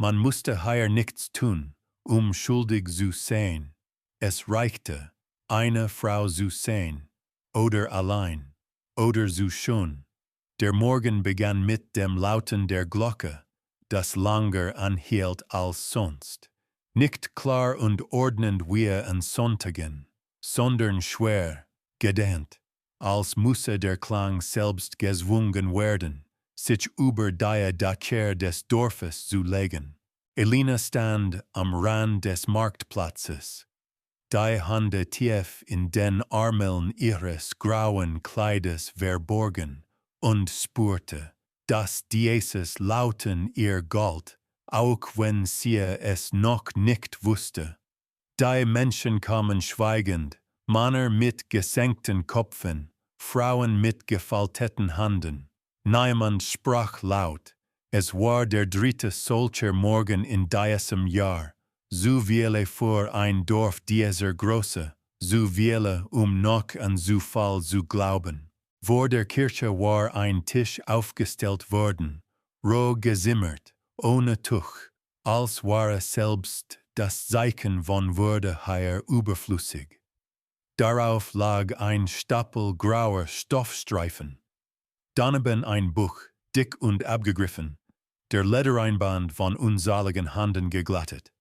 Man musste hier nichts tun, schuldig zu sein. Es reichte, eine Frau zu sein, oder allein, oder zu schon. Der Morgen begann mit dem Lauten der Glocke, das langer anhielt als sonst. Nicht klar und ordnend wie an Sonntagen, sondern schwer, gedehnt, als müsse der Klang selbst gezwungen werden, sich über die Dächer des Dorfes zu legen. Elina stand am Rand des Marktplatzes, die Hände tief in den Ärmeln ihres grauen Kleides verborgen, und spürte, dass dieses Lauten ihr galt, auch wenn sie es noch nicht wusste. Die Menschen kamen schweigend, Männer mit gesenkten Köpfen, Frauen mit gefalteten Händen. Niemand sprach laut. Es war der dritte solcher Morgen in diesem Jahr, so viele für ein Dorf dieser Größe, so viele noch an Zufall zu glauben. Vor der Kirche war ein Tisch aufgestellt worden, roh gezimmert, ohne Tuch, als wäre selbst das Zeichen von Würde hier überflüssig. Darauf lag ein Stapel grauer Stoffstreifen. Daneben ein Buch, dick und abgegriffen, der Ledereinband von unzähligen Händen geglättet.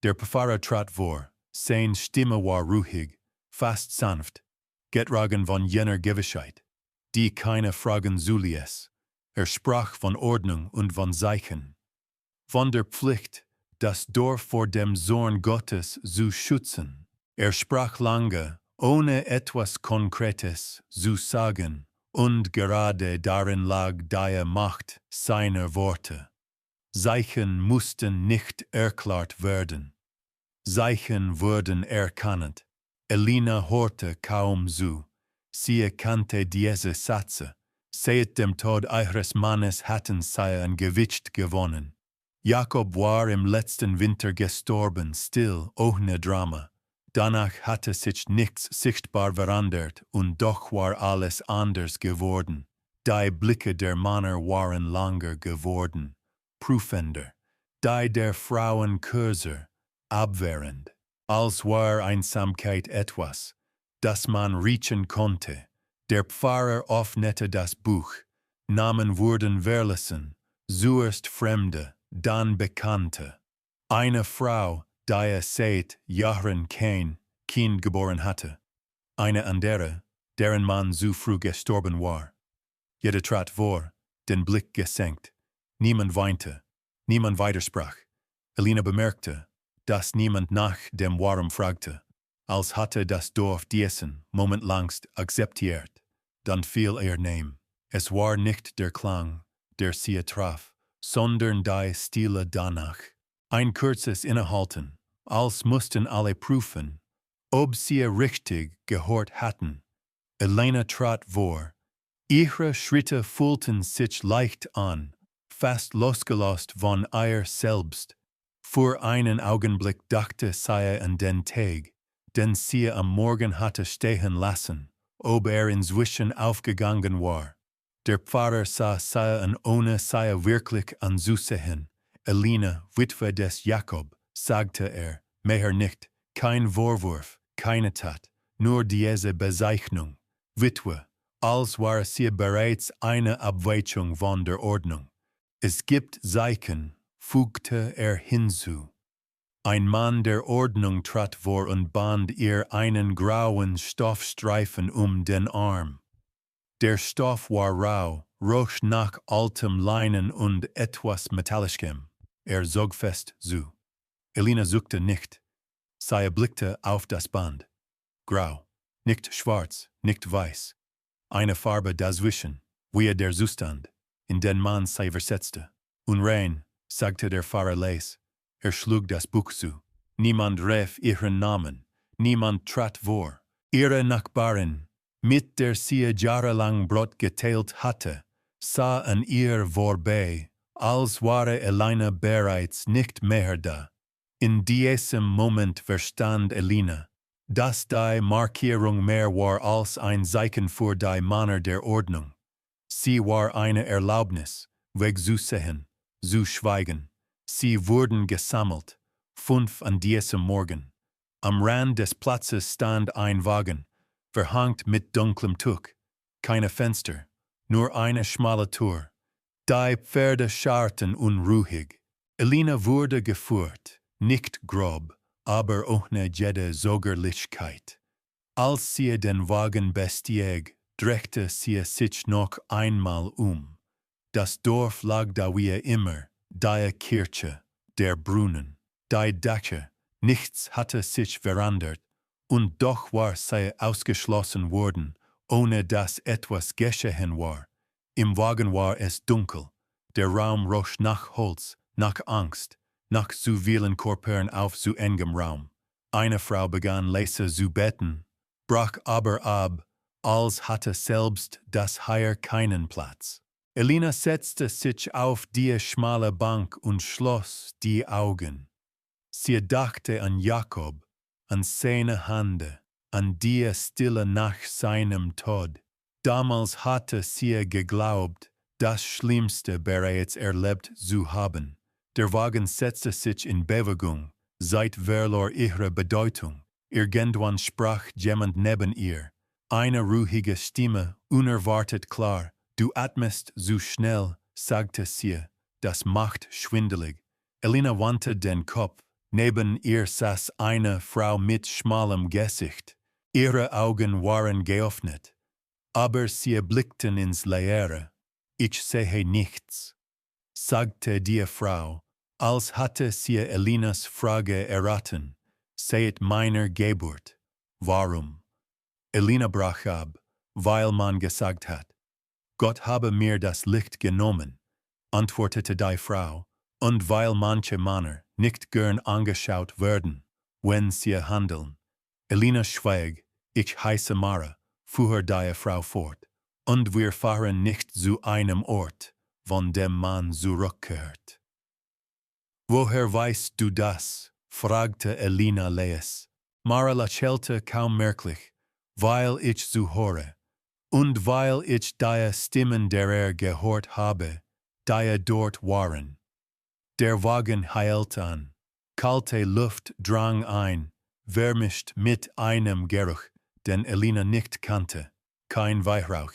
Der Pfarrer trat vor, seine Stimme war ruhig, fast sanft, getragen von jener Gewissheit, die keine Fragen zuließ. Sprach von Ordnung und von Zeichen, von der Pflicht, das Dorf vor dem Zorn Gottes zu schützen. Sprach lange, ohne etwas Konkretes zu sagen, und gerade darin lag die Macht seiner Worte. Zeichen mussten nicht erklärt werden. Zeichen wurden erkannt. Elina hörte kaum zu. Sie kannte diese Sätze. Seit dem Tod eures Mannes hatten sie ein Gewicht gewonnen. Jakob war im letzten Winter gestorben, still, ohne Drama. Danach hatte sich nichts sichtbar verändert und doch war alles anders geworden. Die Blicke der Männer waren langer geworden, prüfender, die der Frauen kürzer, abwehrend, als war Einsamkeit etwas, das man riechen konnte. Der Pfarrer öffnete das Buch, Namen wurden verlassen, zuerst Fremde, dann Bekannte. Eine Frau, die seit Jahren kein Kind geboren hatte. Eine andere, deren Mann zu früh gestorben war. Jeder trat vor, den Blick gesenkt. Niemand weinte, niemand widersprach. Elina bemerkte, dass niemand nach dem Warum fragte, als hatte das Dorf diesen Moment langst akzeptiert. Dann fiel ihr Name. Es war nicht der Klang, der sie traf, sondern die Stille danach. Ein kurzes Innehalten, als mussten alle prüfen, ob sie richtig gehört hatten. Elena trat vor. Ihre Schritte fühlten sich leicht an, fast losgelöst von ihr selbst. Für einen Augenblick dachte sie an den Tag, den sie am Morgen hatte stehen lassen, ob inzwischen aufgegangen war. Der Pfarrer sah sie an, ohne sie wirklich anzusehen. Elina, Witwe des Jakob, sagte mehr nicht, kein Vorwurf, keine Tat, nur diese Bezeichnung, Witwe, als war sie bereits eine Abweichung von der Ordnung. Es gibt Zeichen, fügte hinzu. Ein Mann der Ordnung trat vor und band ihr einen grauen Stoffstreifen den Arm. Der Stoff war rau, roch nach altem Leinen und etwas Metallischem. Zog fest zu. Elina suchte nicht. Sie blickte auf das Band. Grau, nicht schwarz, nicht weiß. Eine Farbe dazwischen, wie der Zustand, in den man sie versetzte. Unrein, sagte der Pfarrer leis. Schlug das Buch zu. Niemand rief ihren Namen. Niemand trat vor. Ihre Nachbarin, mit der sie jahrelang Brot geteilt hatte, sah an ihr vorbei, als wäre Elina bereits nicht mehr da. In diesem Moment verstand Elina, dass die Markierung mehr war als ein Zeichen für die Männer der Ordnung. Sie war eine Erlaubnis, wegzusehen, zu schweigen. Sie wurden gesammelt, 5 an diesem Morgen. Am Rand des Platzes stand ein Wagen, verhangt mit dunklem Tuch. Keine Fenster, nur eine schmale Tür. Die Pferde scharrten unruhig. Elina wurde geführt, nicht grob, aber ohne jede Säugerlichkeit. Als sie den Wagen bestieg, drehte sie sich noch einmal um. Das Dorf lag da wie immer, die Kirche, der Brunnen, die Dächer, nichts hatte sich verändert, und doch war sie ausgeschlossen worden, ohne dass etwas geschehen war. Im Wagen war es dunkel, der Raum roch nach Holz, nach Angst, nach zu vielen Körpern auf zu engem Raum. Eine Frau begann leise zu beten, brach aber ab, als hatte selbst das Heer keinen Platz. Elina setzte sich auf die schmale Bank und schloss die Augen. Sie dachte an Jakob, an seine Hände, an die Stille nach seinem Tod. Damals hatte sie geglaubt, das Schlimmste bereits erlebt zu haben. Der Wagen setzte sich in Bewegung, Zeit verlor ihre Bedeutung. Irgendwann sprach jemand neben ihr. Eine ruhige Stimme, unerwartet klar. Du atmest zu schnell, sagte sie, das macht schwindelig. Elina wandte den Kopf. Neben ihr saß eine Frau mit schmalem Gesicht. Ihre Augen waren geöffnet, aber sie blickten ins Leere. Ich sehe nichts, sagte die Frau, als hatte sie Elinas Frage erraten. Seit meiner Geburt. Warum? Elina brach ab, weil man gesagt hat, Gott habe mir das Licht genommen, antwortete die Frau, und weil manche Männer nicht gern angeschaut werden, wenn sie handeln. Elina schwieg, ich heiße Mara, fuhr die Frau fort, und wir fahren nicht zu einem Ort, von dem man zurückkehrt. Woher weißt du das? Fragte Elina leis. Mara lächelte kaum merklich, weil ich zuhöre. Und weil ich die Stimmen derer gehört habe, die dort waren. Der Wagen heilte an. Kalte Luft drang ein, vermischt mit einem Geruch, den Elina nicht kannte. Kein Weihrauch,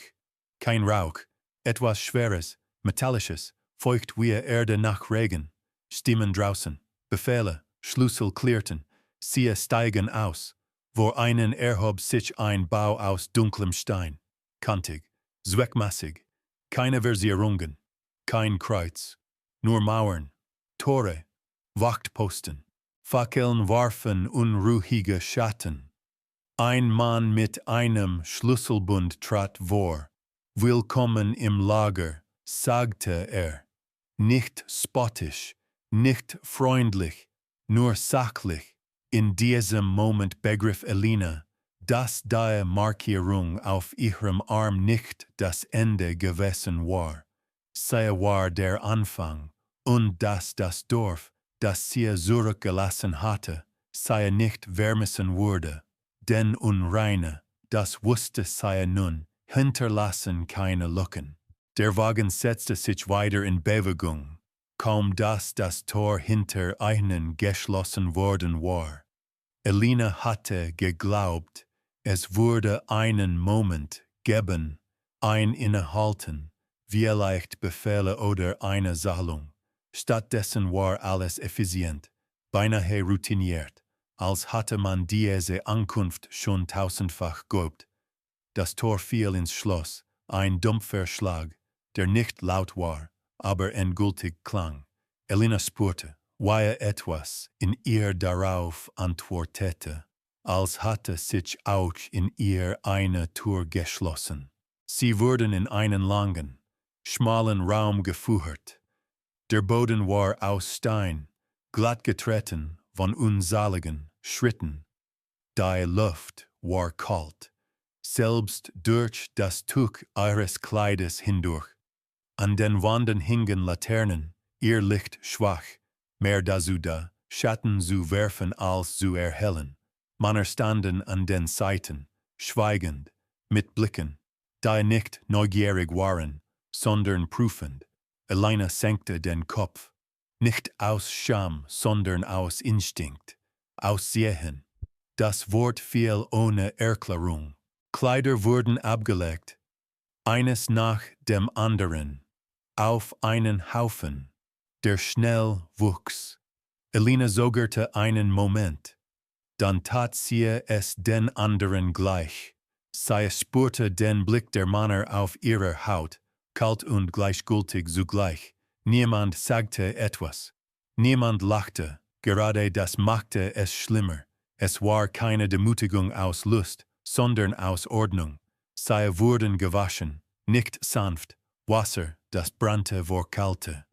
kein Rauch, etwas Schweres, Metallisches, feucht wie Erde nach Regen. Stimmen draußen, Befehle, Schlüssel klirrten, sie steigen aus. Vor einen erhob sich ein Bau aus dunklem Stein. Kantig, zweckmäßig, keine Versierungen, kein Kreuz, nur Mauern, Tore, Wachtposten, Fackeln warfen unruhige Schatten. Ein Mann mit einem Schlüsselbund trat vor. Willkommen im Lager, sagte er. Nicht spottisch, nicht freundlich, nur sachlich. In diesem Moment begriff Elina, dass die Markierung auf ihrem Arm nicht das Ende gewesen war. Sie war der Anfang, und dass das Dorf, das sie zurückgelassen hatte, sie nicht vermissen würde. Denn Unreine, das wusste sie nun, hinterlassen keine Lücken. Der Wagen setzte sich weiter in Bewegung, kaum dass das Tor hinter ihnen geschlossen worden war. Elina hatte geglaubt, es würde einen Moment geben, ein Innehalten, vielleicht Befehle oder eine Zahlung. Stattdessen war alles effizient, beinahe routiniert, als hatte man diese Ankunft schon tausendfach geübt. Das Tor fiel ins Schloss, ein dumpfer Schlag, der nicht laut war, aber endgültig klang. Elina spürte, wie etwas in ihr darauf antwortete, als hatte sich auch in ihr eine Tür geschlossen. Sie wurden in einen langen, schmalen Raum geführt. Der Boden war aus Stein, glatt getreten von unzähligen Schritten. Die Luft war kalt, selbst durch das Tuch ihres Kleides hindurch. An den Wänden hingen Laternen, ihr Licht schwach, mehr dazu da, Schatten zu werfen als zu erhellen. Männer standen an den Seiten, schweigend, mit Blicken, die nicht neugierig waren, sondern prüfend. Elina senkte den Kopf. Nicht aus Scham, sondern aus Instinkt, aus Sehen. Das Wort fiel ohne Erklärung. Kleider wurden abgelegt, eines nach dem anderen, auf einen Haufen, der schnell wuchs. Elina zögerte einen Moment, dann tat sie es den anderen gleich. Sie spürte den Blick der Männer auf ihrer Haut, kalt und gleichgültig zugleich. Niemand sagte etwas. Niemand lachte, gerade das machte es schlimmer. Es war keine Demütigung aus Lust, sondern aus Ordnung. Sie wurden gewaschen, nicht sanft, Wasser, das brannte vor Kälte.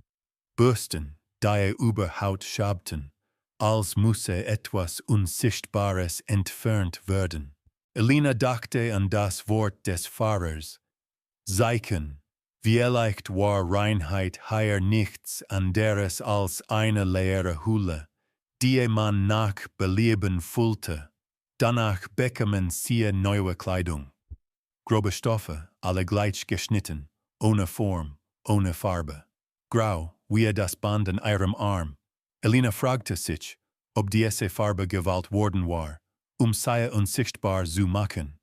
Bürsten, die über Haut schabten, als müsse etwas Unsichtbares entfernt werden. Elina dachte an das Wort des Fahrers. Seichen, vielleicht war Reinheit hier nichts anderes als eine leere Hülle, die man nach Belieben füllte. Danach bekamen sie neue Kleidung. Grobe Stoffe, alle gleich geschnitten, ohne Form, ohne Farbe. Grau, wie das Band an ihrem Arm. Elina fragte sich, ob diese Farbe gewählt worden war, sie unsichtbar zu machen,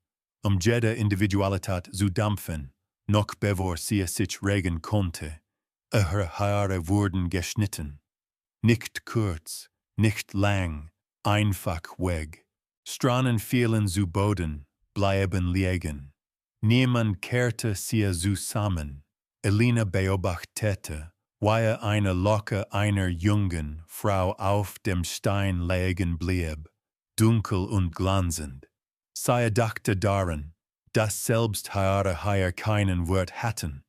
jede Individualität zu dampfen, noch bevor sie sich regen konnte. Ihre Haare wurden geschnitten. Nicht kurz, nicht lang, einfach weg. Strahlen fielen zu Boden, bleiben liegen. Niemand kehrte sie zusammen. Elina beobachtete, wie eine Locke einer jungen Frau auf dem Stein liegen blieb, dunkel und glanzend. Sie dachte daran, dass selbst Haare hier keinen Wert hatten.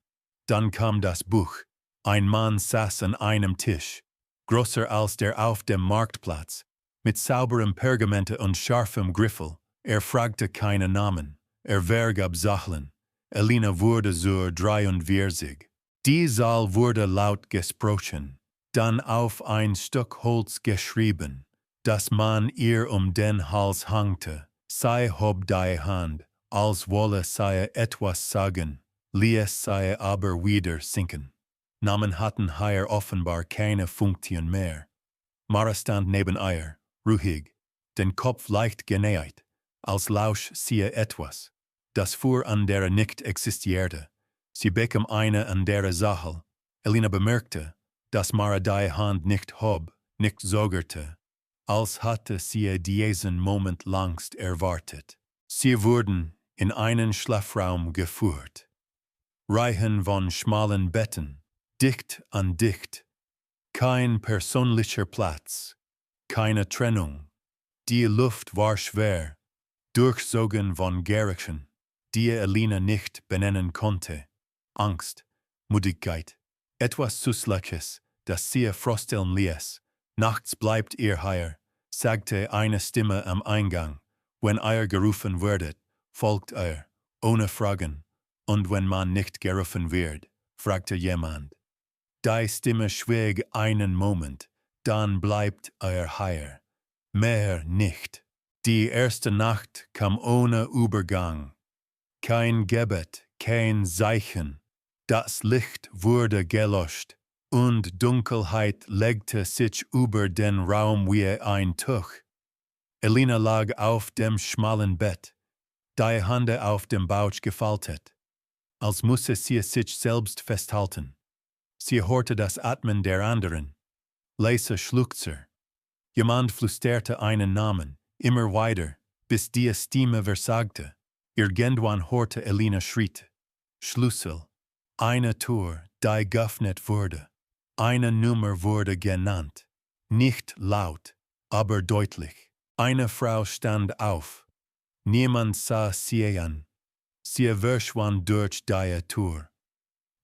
Dann kam das Buch. Ein Mann saß an einem Tisch, größer als der auf dem Marktplatz, mit sauberem Pergamente und scharfem Griffel. Fragte keine Namen. Vergab Sachen. Elina wurde zur 43. Die Zahl wurde laut gesprochen, dann auf ein Stück Holz geschrieben, das man ihr den Hals hangte. Sie hob die Hand, als wolle sie etwas sagen, ließ sie aber wieder sinken. Namen hatten hier offenbar keine Funktion mehr. Mara stand neben ihr, ruhig, den Kopf leicht geneigt, als lausch sie etwas, das vor anderer nicht existierte. Sie bekam eine andere Sache. Elina bemerkte, dass Mara die Hand nicht hob, nicht zögerte, als hatte sie diesen Moment langst erwartet. Sie wurden in einen Schlafraum geführt. Reihen von schmalen Betten, dicht an dicht. Kein persönlicher Platz, keine Trennung. Die Luft war schwer, durchzogen von Gerüchen, die Elina nicht benennen konnte. Angst, Müdigkeit, etwas Süßliches, das sie frösteln ließ. Nachts bleibt ihr hier, sagte eine Stimme am Eingang. Wenn ihr gerufen werdet, folgt ihr, ohne Fragen. Und wenn man nicht gerufen wird, fragte jemand. Die Stimme schwieg einen Moment, dann bleibt ihr hier. Mehr nicht. Die erste Nacht kam ohne Übergang. Kein Gebet, kein Zeichen. Das Licht wurde gelöscht, und Dunkelheit legte sich über den Raum wie ein Tuch. Elina lag auf dem schmalen Bett, die Hände auf dem Bauch gefaltet, als müsse sie sich selbst festhalten. Sie hörte das Atmen der anderen, leise Schluchzer. Jemand flüsterte einen Namen, immer weiter, bis die Stimme versagte. Irgendwann hörte Elina Schritte. Schlüssel. Eine Tür, die geöffnet wurde. Eine Nummer wurde genannt. Nicht laut, aber deutlich. Eine Frau stand auf. Niemand sah sie an. Sie verschwand durch die Tür,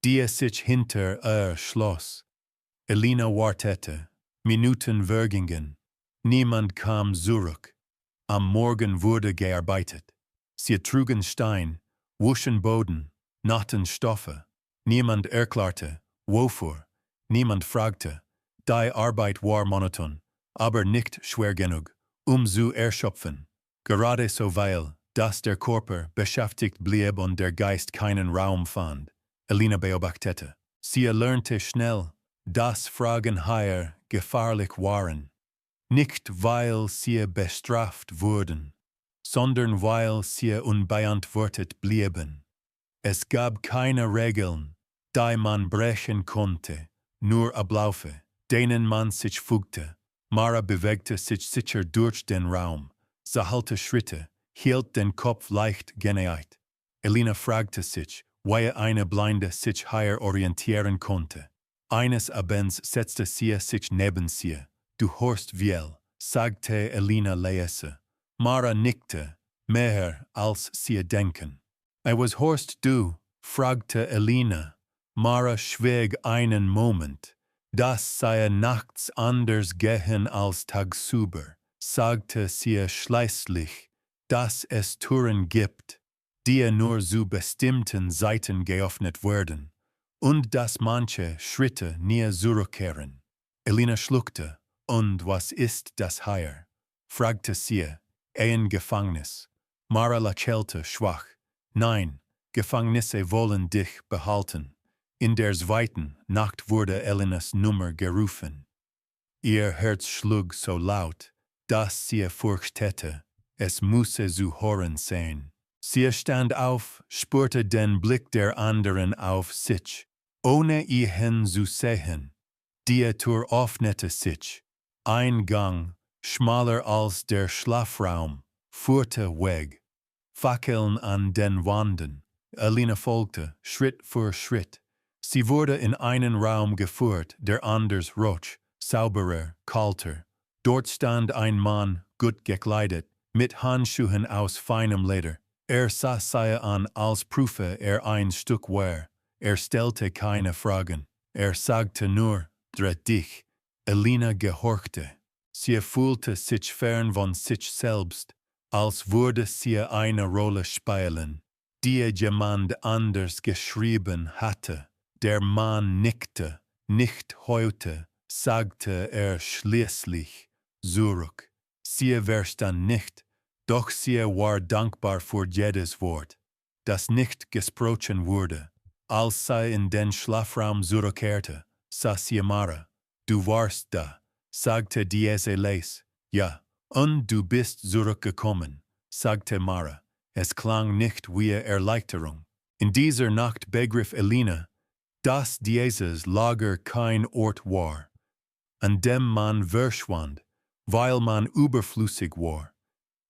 die sich hinter ihr schloss. Elina wartete. Minuten vergingen. Niemand kam zurück. Am Morgen wurde gearbeitet. Sie trugen Stein, wuschen Boden, nachten Stoffe. Niemand erklärte, wofür. Niemand fragte. Die Arbeit war monoton, aber nicht schwer genug, zu erschöpfen. Gerade so weil, dass der Körper beschäftigt blieb und der Geist keinen Raum fand. Elina beobachtete. Sie lernte schnell, das Fragen heuer gefahrlich waren, nicht weil sie bestraft wurden, sondern weil sie unbeantwortet blieben. Es gab keine Regeln, die man brechen konnte, nur Abläufe, denen man sich fügte. Mara bewegte sich sicher durch den Raum, zählte Schritte, hielt den Kopf leicht geneigt. Elina fragte sich, wie eine Blinde sich hier orientieren konnte. Eines Abends setzte sie sich neben sie. Du hörst viel, sagte Elina leise. Mara nickte, mehr als sie denken. Was hörst du? Fragte Elina. Mara schwieg einen Moment. Das sei nachts anders gehen als tagsüber, sagte sie schließlich, dass es Türen gibt, die nur zu bestimmten Zeiten geöffnet werden, und dass manche Schritte nie zurückkehren. Elina schluckte. Und was ist das hier? Fragte sie. Ein Gefängnis. Mara lächelte schwach. Nein, Gefängnisse wollen dich behalten. In der zweiten Nacht wurde Elinas Nummer gerufen. Ihr Herz schlug so laut, dass sie fürchtete, es müsse zu hören sein. Sie stand auf, spürte den Blick der anderen auf sich, ohne ihn zu sehen. Die Tür öffnete sich. Ein Gang, schmaler als der Schlafraum, führte weg. Fackeln an den Wänden. Elina folgte, Schritt für Schritt. Sie wurde in einen Raum geführt, der anders roch, sauberer, kalter. Dort stand ein Mann, gut gekleidet, mit Handschuhen aus feinem Leder. Sah sie an, als prüfe ein Stück Ware. Stellte keine Fragen. Sagte nur, dreh dich. Elina gehorchte. Sie fühlte sich fern von sich selbst, als würde sie eine Rolle spielen, die jemand anders geschrieben hatte. Der Mann nickte, nicht heute, sagte schließlich, zurück. Sie verstand nicht, doch sie war dankbar für jedes Wort, das nicht gesprochen wurde. Als sie in den Schlafraum zurückkehrte, sah sie Mara. Du warst da, sagte diese leise. Ja, und du bist zurückgekommen, sagte Mara. Es klang nicht wie Erleichterung. In dieser Nacht begriff Elina, dass dieses Lager kein Ort war, an dem man verschwand, weil man überflüssig war.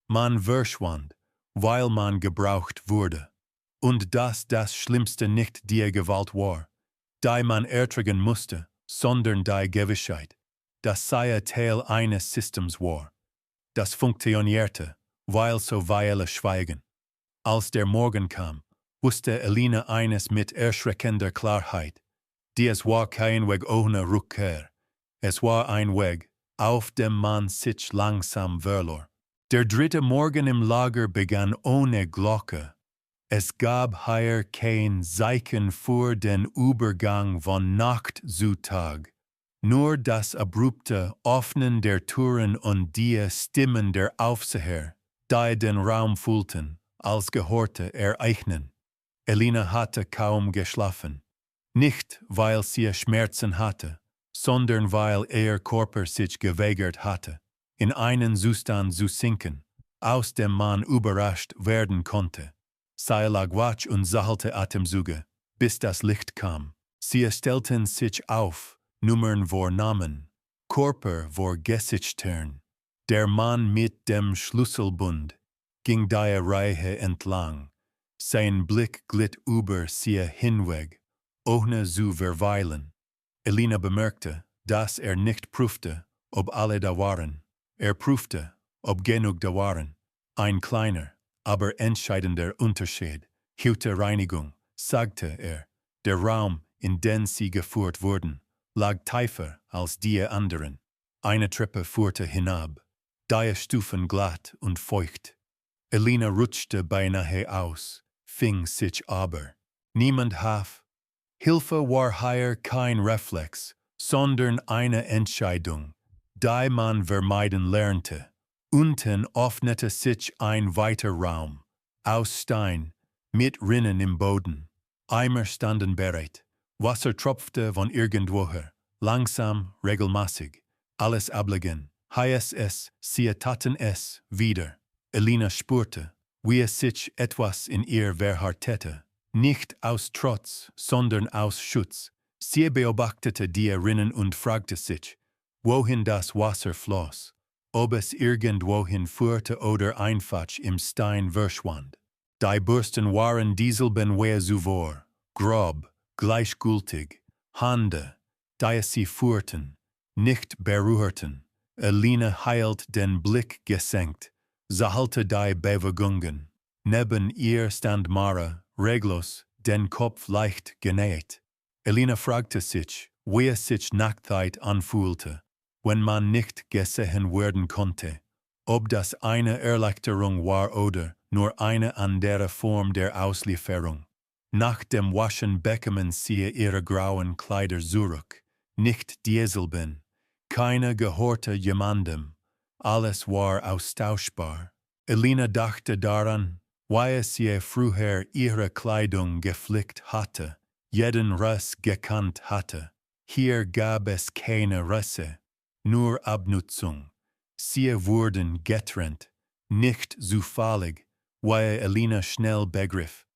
Man verschwand, weil man gebraucht wurde. Und dass das Schlimmste nicht die Gewalt war, die man ertragen musste, sondern die Gewissheit, dass sie Teil eines Systems war, das funktionierte, weil so viele schweigen. Als der Morgen kam, wusste Elina eines mit erschreckender Klarheit. Dies war kein Weg ohne Rückkehr. Es war ein Weg, auf dem man sich langsam verlor. Der dritte Morgen im Lager begann ohne Glocke. Es gab hier kein Zeichen für den Übergang von Nacht zu Tag. Nur das abrupte Öffnen der Türen und die Stimmen der Aufseher, die den Raum füllten, als gehörte Ereignen. Elina hatte kaum geschlafen. Nicht, weil sie Schmerzen hatte, sondern weil ihr Körper sich geweigert hatte, in einen Zustand zu sinken, aus dem man überrascht werden konnte. Sie lag wach und sammelte Atemzüge, bis das Licht kam. Sie stellten sich auf, Nummern vor Namen, Körper vor Gesichtern. Der Mann mit dem Schlüsselbund ging die Reihe entlang. Sein Blick glitt über sie hinweg, ohne zu verweilen. Elina bemerkte, dass nicht prüfte, ob alle da waren. Prüfte, ob genug da waren. Ein kleiner, aber entscheidender Unterschied. Hüte Reinigung, sagte Der Raum, in den sie geführt wurden, lag tiefer als die anderen. Eine Treppe führte hinab, die Stufen glatt und feucht. Elina rutschte beinahe aus, fing sich aber. Niemand half. Hilfe war hier kein Reflex, sondern eine Entscheidung, die man vermeiden lernte. Unten öffnete sich ein weiter Raum, aus Stein, mit Rinnen im Boden. Eimer standen bereit. Wasser tropfte von irgendwoher, langsam, regelmäßig, alles ablegen, heißt es, sie taten es wieder. Elina spürte, wie es sich etwas in ihr verhärtete, nicht aus Trotz, sondern aus Schutz. Sie beobachtete die Rinnen und fragte sich, wohin das Wasser floss, ob es irgendwohin führte oder einfach im Stein verschwand. Die Bürsten waren dieselben wie zuvor, grob, gleichgültig, Hände, die sie führten, nicht berührten. Elina hielt den Blick gesenkt, sahte die Bewegungen. Neben ihr stand Mara, reglos, den Kopf leicht genäht. Elina fragte sich, wie es sich Nachtheit anfühlte, wenn man nicht gesehen werden konnte, ob das eine Erleichterung war oder nur eine andere Form der Auslieferung. Nach dem Waschen bekamen sie ihre grauen Kleider zurück, nicht dieselben, keine gehörte jemandem, alles war austauschbar. Elina dachte daran, wie sie früher ihre Kleidung gepflegt hatte, jeden Riss gekannt hatte. Hier gab es keine Risse, nur Abnutzung. Sie wurden getrennt, nicht zufällig, wie Elina schnell begriff.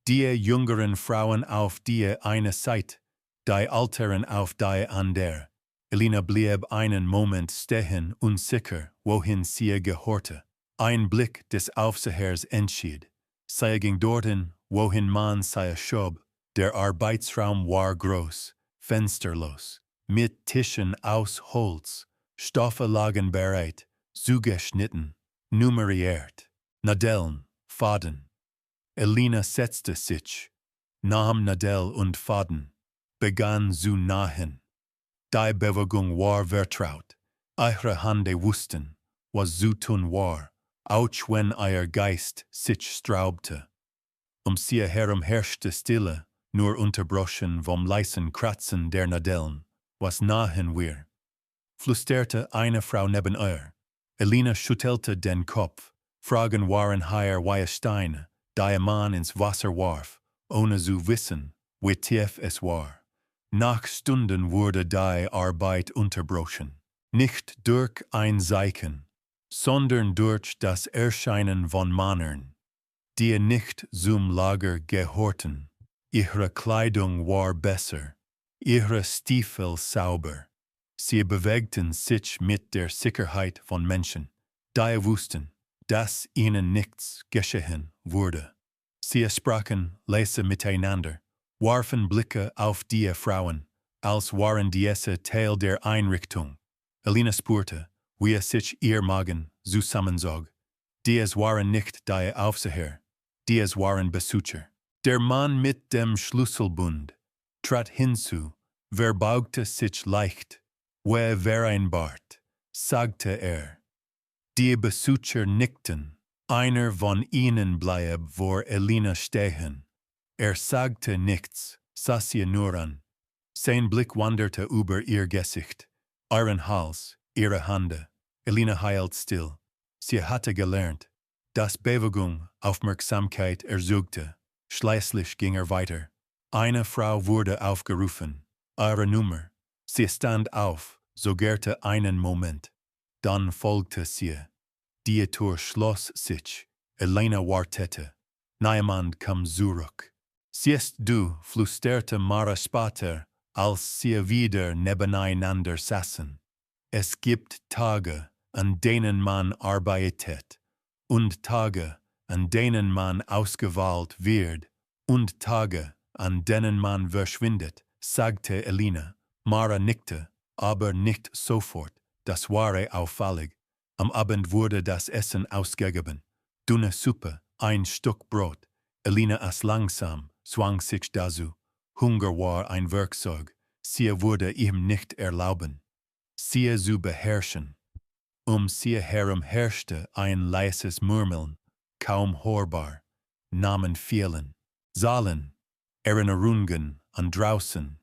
Die jüngeren Frauen auf die eine Seite, die älteren auf die andere. Elina blieb einen Moment stehen, unsicher, wohin sie gehörte. Ein Blick des Aufsehers entschied. Sie ging dorthin, wohin man sie schob. Der Arbeitsraum war groß, fensterlos, mit Tischen aus Holz. Stoffe lagen bereit, zugeschnitten, nummeriert, Nadeln, Faden. Elina setzte sich, nahm Nadel und Faden, begann zu nähen. Die Bewegung war vertraut. Ihre Hände wussten, was zu tun war, auch wenn ihr Geist sich sträubte. Sie herum herrschte Stille, nur unterbrochen vom leisen Kratzen der Nadeln. Was nähen wir? Flüsterte eine Frau neben ihr. Elina schüttelte den Kopf. Fragen waren hier wie Steine, die man ins Wasser warf, ohne zu wissen, wie tief es war. Nach Stunden wurde die Arbeit unterbrochen. Nicht durch ein Zeichen, sondern durch das Erscheinen von Männern, die nicht zum Lager gehörten. Ihre Kleidung war besser, ihre Stiefel sauber. Sie bewegten sich mit der Sicherheit von Menschen, die wussten, dass ihnen nichts geschehen würde. Sie sprachen leise miteinander, warfen Blicke auf die Frauen, als waren diese Teil der Einrichtung. Elina spürte, wie es sich ihr Magen zusammenzog. Dies waren nicht die Aufseher, dies waren Besucher. Der Mann mit dem Schlüsselbund trat hinzu, verbeugte sich leicht. Vereinbart, sagte er. Die Besucher nickten. Einer von ihnen blieb vor Elina stehen. Sagte nichts, sah sie nur an. Sein Blick wanderte über ihr Gesicht, ihren Hals, ihre Hände. Elina hielt still. Sie hatte gelernt, dass Bewegung Aufmerksamkeit ersuchte. Schließlich ging weiter. Eine Frau wurde aufgerufen. Ihre Nummer. Sie stand auf, zögerte einen Moment. Dann folgte sie. Die Tür schloss sich. Elina wartete. Niemand kam zurück. Siehst du, flüsterte Mara später, als sie wieder nebeneinander saßen. Es gibt Tage, an denen man arbeitet, und Tage, an denen man ausgewählt wird, und Tage, an denen man verschwindet, sagte Elina. Mara nickte, aber nicht sofort. Das war auffällig. Am Abend wurde das Essen ausgegeben. Dünne Suppe, ein Stück Brot. Elina aß langsam, zwang sich dazu. Hunger war ein Werkzeug. Sie würde ihm nicht erlauben, sie zu beherrschen. Sie herum herrschte ein leises Murmeln, kaum hörbar. Namen fielen. Zahlen, Erinnerungen an draußen,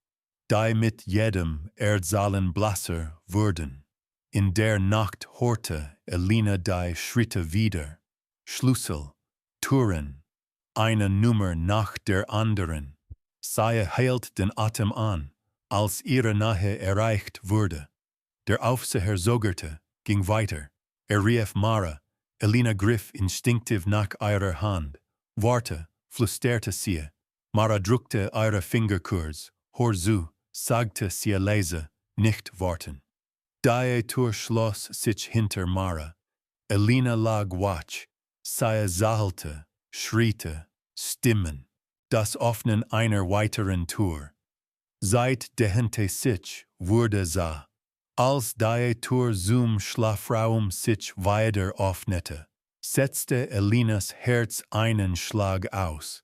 die mit jedem Erdsälen blasser wurden. In der Nacht hörte Elina die Schritte wieder. Schlüssel, Türen, eine Nummer nach der anderen. Sie hielt den Atem an. als ihre Nahe erreicht wurde. Der Aufseher sogerte, ging weiter. Rief Mara. Elina griff instinktiv nach ihrer Hand. Warte, flüsterte sie. Mara drückte ihre Finger kurz. Hör zu, sagte sie leise, nicht warten. Die Tür schloss sich hinter Mara. Elina lag wach. Sie sahelte, schritte, Stimmen. Das Öffnen einer weiteren Tür. Seit dehente sich, wurde sah. Als die Tür zum Schlafraum sich weiter öffnete, setzte Elinas Herz einen Schlag aus.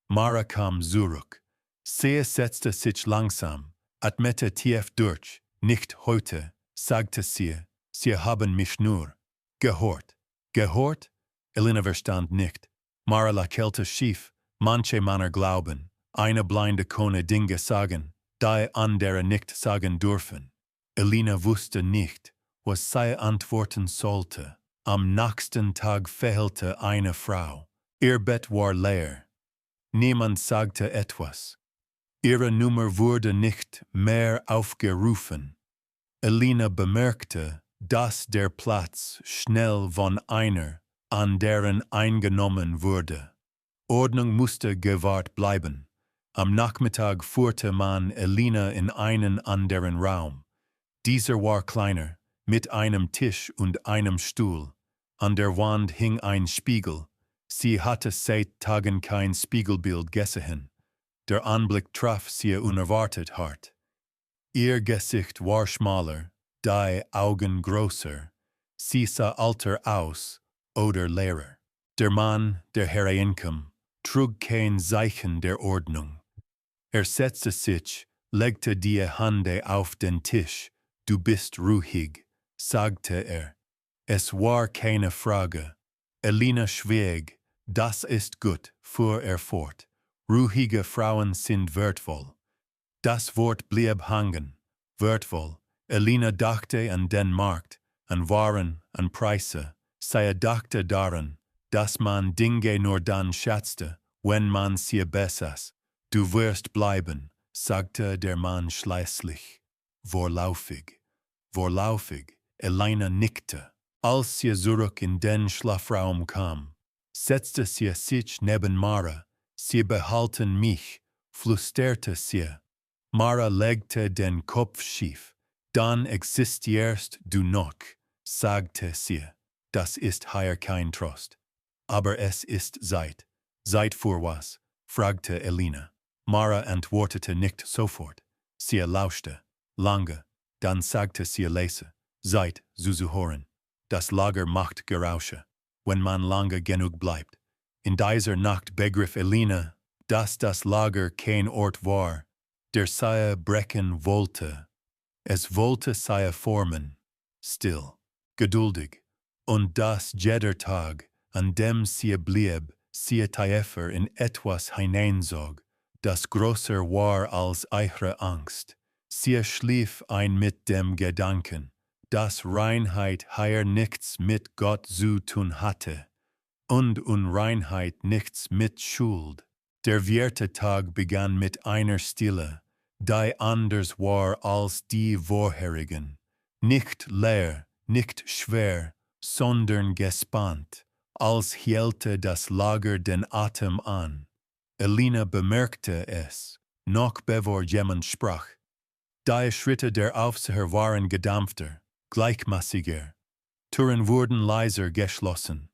Mara kam zurück. Sie setzte sich langsam, atmete tief durch. Nicht heute, sagte sie, sie haben mich nur gehört. Gehört? Elina verstand nicht. Mara lächelte schief. Manche Männer glauben, eine blinde Kone Dinge sagen, die andere nicht sagen dürfen. Elina wusste nicht, was sie antworten sollte. Am nächsten Tag fehlte eine Frau. Ihr Bett war leer. Niemand sagte etwas. Ihre Nummer wurde nicht mehr aufgerufen. Elina bemerkte, dass der Platz schnell von einer anderen eingenommen wurde. Ordnung musste gewahrt bleiben. Am Nachmittag führte man Elina in einen anderen Raum. Dieser war kleiner, mit einem Tisch und einem Stuhl. An der Wand hing ein Spiegel. Sie hatte seit Tagen kein Spiegelbild gesehen. Der Anblick traf sie unerwartet hart. Ihr Gesicht war schmaler, die Augen größer. Sie sah älter aus oder leerer. Der Mann, der hereinkam, trug kein Zeichen der Ordnung. Setzte sich, legte die Hände auf den Tisch. Du bist ruhig, sagte er. Es war keine Frage. Elina schwieg. Das ist gut, fuhr er fort. Ruhige Frauen sind wertvoll. Das Wort blieb hängen. Wertvoll. Elina dachte an den Markt, an Waren, an Preise. Sie dachte daran, dass man Dinge nur dann schätzte, wenn man sie besaß. Du wirst bleiben, sagte der Mann schließlich. Vorläufig. Vorläufig. Elina nickte. Als sie zurück in den Schlafraum kam, setzte sie sich neben Mara. Sie behalten mich, flüsterte sie. Mara legte den Kopf schief. Dann existierst du noch, sagte sie. Das ist hier kein Trost. Aber es ist Zeit. Zeit für was? Fragte Elina. Mara antwortete nicht sofort. Sie lauschte. Lange. Dann sagte sie leise. Zeit, zu hören. Das Lager macht Gerausche, wenn man lange genug bleibt. In dieser Nacht begriff Elina, dass das Lager kein Ort war, der sie brechen wollte. Es wollte sie formen, still, geduldig, und dass jeder Tag, an dem sie blieb, sie tiefer in etwas hineinsog, das größer war als ihre Angst. Sie schlief ein mit dem Gedanken, dass Reinheit hier nichts mit Gott zu tun hatte und Unreinheit nichts mit Schuld. Der vierte Tag begann mit einer Stille, die anders war als die vorherigen. Nicht leer, nicht schwer, sondern gespannt, als hielte das Lager den Atem an. Elina bemerkte es, noch bevor jemand sprach. Die Schritte der Aufseher waren gedämpfter, gleichmäßiger. Türen wurden leiser geschlossen.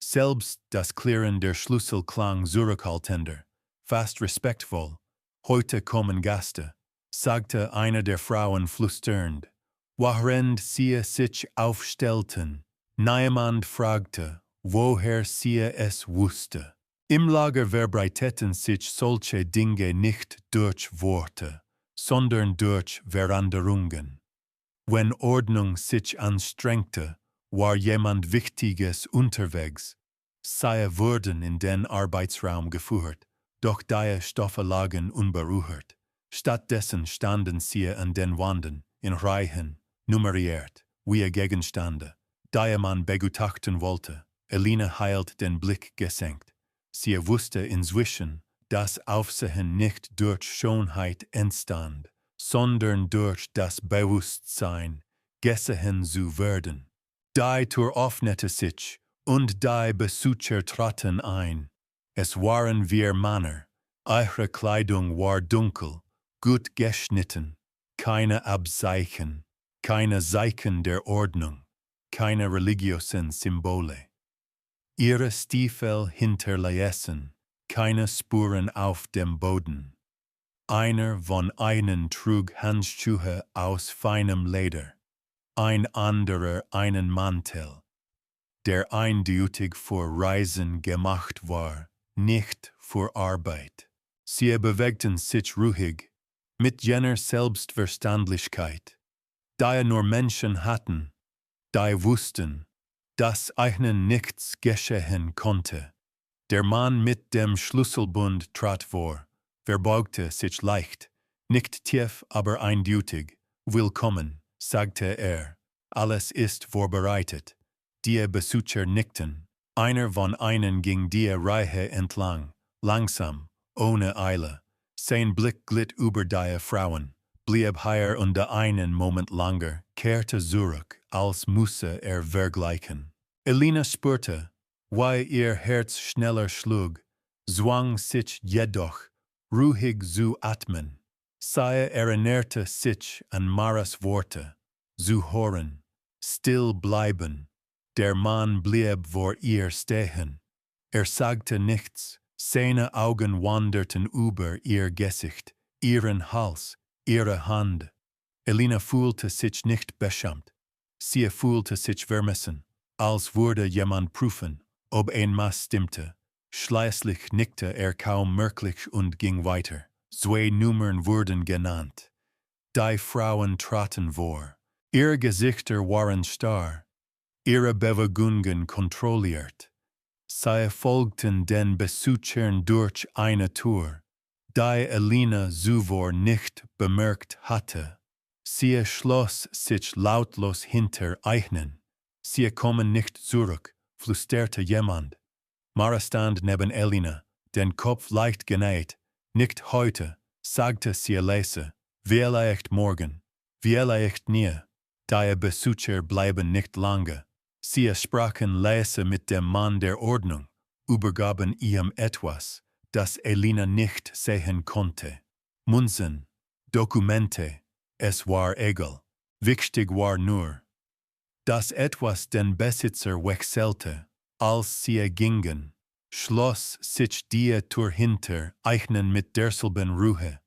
Selbst das Klirren der Schlüssel klang zurückhaltender, fast respektvoll. Heute kommen Gäste, sagte eine der Frauen flüsternd. Während sie sich aufstellten, niemand fragte, woher sie es wusste. Im Lager verbreiteten sich solche Dinge nicht durch Worte, sondern durch Veränderungen. Wenn Ordnung sich anstrengte, war jemand Wichtiges unterwegs. Sie wurden in den Arbeitsraum geführt, doch die Stoffe lagen unberührt. Stattdessen standen sie an den Wänden, in Reihen, nummeriert, wie Gegenstände, die man begutachten wollte. Elina hielt den Blick gesenkt. Sie wusste inzwischen, dass Aufsehen nicht durch Schönheit entstand, sondern durch das Bewusstsein gesehen zu werden. Die Tür öffnete sich, und die Besucher traten ein. Es waren wir Männer, eure Kleidung war dunkel, gut geschnitten, keine Abzeichen, keine Zeichen der Ordnung, keine religiösen Symbole. Ihre Stiefel hinterließen keine Spuren auf dem Boden. Einer von ihnen trug Handschuhe aus feinem Leder, ein anderer einen Mantel, der eindeutig für Reisen gemacht war, nicht für Arbeit. Sie bewegten sich ruhig, mit jener Selbstverständlichkeit, die nur Menschen hatten, die wussten, dass ihnen nichts geschehen konnte. Der Mann mit dem Schlüsselbund trat vor, verbeugte sich leicht, nicht tief, aber eindeutig. Willkommen, sagte er, alles ist vorbereitet. Die Besucher nickten. Einer von ihnen ging die Reihe entlang, langsam, ohne Eile. Sein Blick glitt über die Frauen, blieb hier und einen Moment langer, kehrte zurück, als müsse er vergleichen. Elina spürte, wie ihr Herz schneller schlug, zwang sich jedoch, ruhig zu atmen. Sie erinnerte sich an Maras Worte, zu hören, still bleiben. Der Mann blieb vor ihr stehen. Er sagte nichts, seine Augen wanderten über ihr Gesicht, ihren Hals, ihre Hand. Elina fühlte sich nicht beschämt. Sie fühlte sich vermessen, als würde jemand prüfen, ob ein Maß stimmte. Schließlich nickte er kaum merklich und ging weiter. 2 Nummern wurden genannt. Die Frauen traten vor. Ihre Gesichter waren starr, ihre Bewegungen kontrolliert. Sie folgten den Besuchern durch eine Tür, die Elina zuvor nicht bemerkt hatte. Sie schloss sich lautlos hinter ihnen. Sie kommen nicht zurück, flüsterte jemand. Mara stand neben Elina, den Kopf leicht genäht. Nicht heute, sagte sie leise, vielleicht morgen, vielleicht nie. Die Besucher bleiben nicht lange. Sie sprachen leise mit dem Mann der Ordnung, übergaben ihm etwas, das Elina nicht sehen konnte. Münzen, Dokumente, es war egal. Wichtig war nur, dass etwas den Besitzer wechselte. Als sie gingen, schloss sich die Tür hinter ihnen mit derselben Ruhe,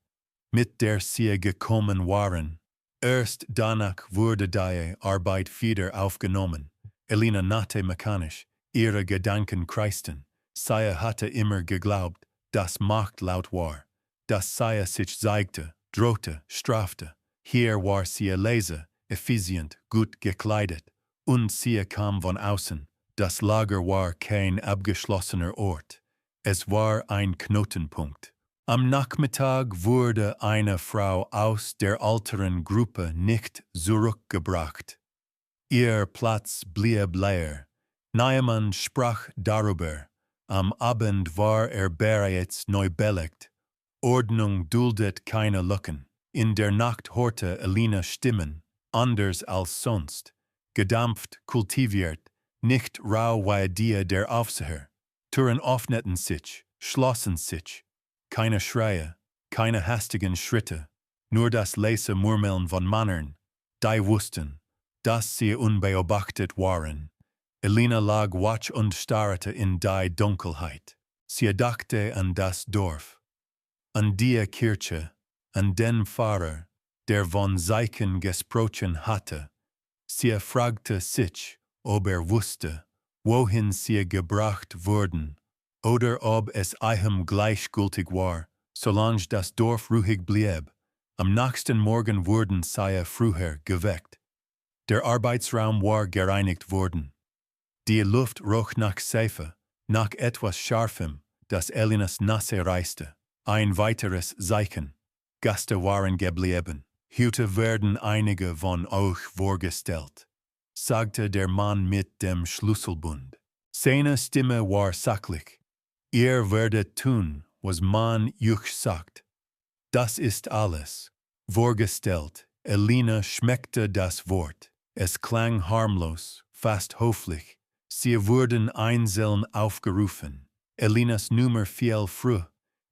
mit der sie gekommen waren. Erst danach wurde die Arbeit wieder aufgenommen. Elina nahte mechanisch, ihre Gedanken kreisten. Sie hatte immer geglaubt, dass Macht laut war, dass sie sich zeigte, drohte, strafte. Hier war sie leise, effizient, gut gekleidet, und sie kam von außen. Das Lager war kein abgeschlossener Ort. Es war ein Knotenpunkt. Am Nachmittag wurde eine Frau aus der älteren Gruppe nicht zurückgebracht. Ihr Platz blieb leer. Niemand sprach darüber. Am Abend war er bereits neu belegt. Ordnung duldet keine Lücken. In der Nacht hörte Elina Stimmen, anders als sonst, gedampft, kultiviert, nicht rau wie die der Aufseher. Türen öffneten sich, schlossen sich. Keine Schreie, keine hastigen Schritte, nur das leise Murmeln von Männern, die wussten, dass sie unbeobachtet waren. Elina lag wach und starrte in die Dunkelheit. Sie dachte an das Dorf, an die Kirche, an den Pfarrer, der von Zeichen gesprochen hatte. Sie fragte sich, ob wusste, wohin sie gebracht wurden, oder ob es ihm gleichgültig war, solange das Dorf ruhig blieb. Am nächsten Morgen wurden sie früher geweckt. Der Arbeitsraum war gereinigt worden. Die Luft roch nach Seife, nach etwas Scharfem, das Elinas Nase reißte. Ein weiteres Zeichen. Gäste waren geblieben. Heute werden einige von euch vorgestellt, sagte der Mann mit dem Schlüsselbund. Seine Stimme war sachlich. Ihr werdet tun, was man euch sagt. Das ist alles. vorgestellt. Elina schmeckte das Wort. Es klang harmlos, fast höflich. Sie wurden einzeln aufgerufen. Elinas Nummer fiel früh.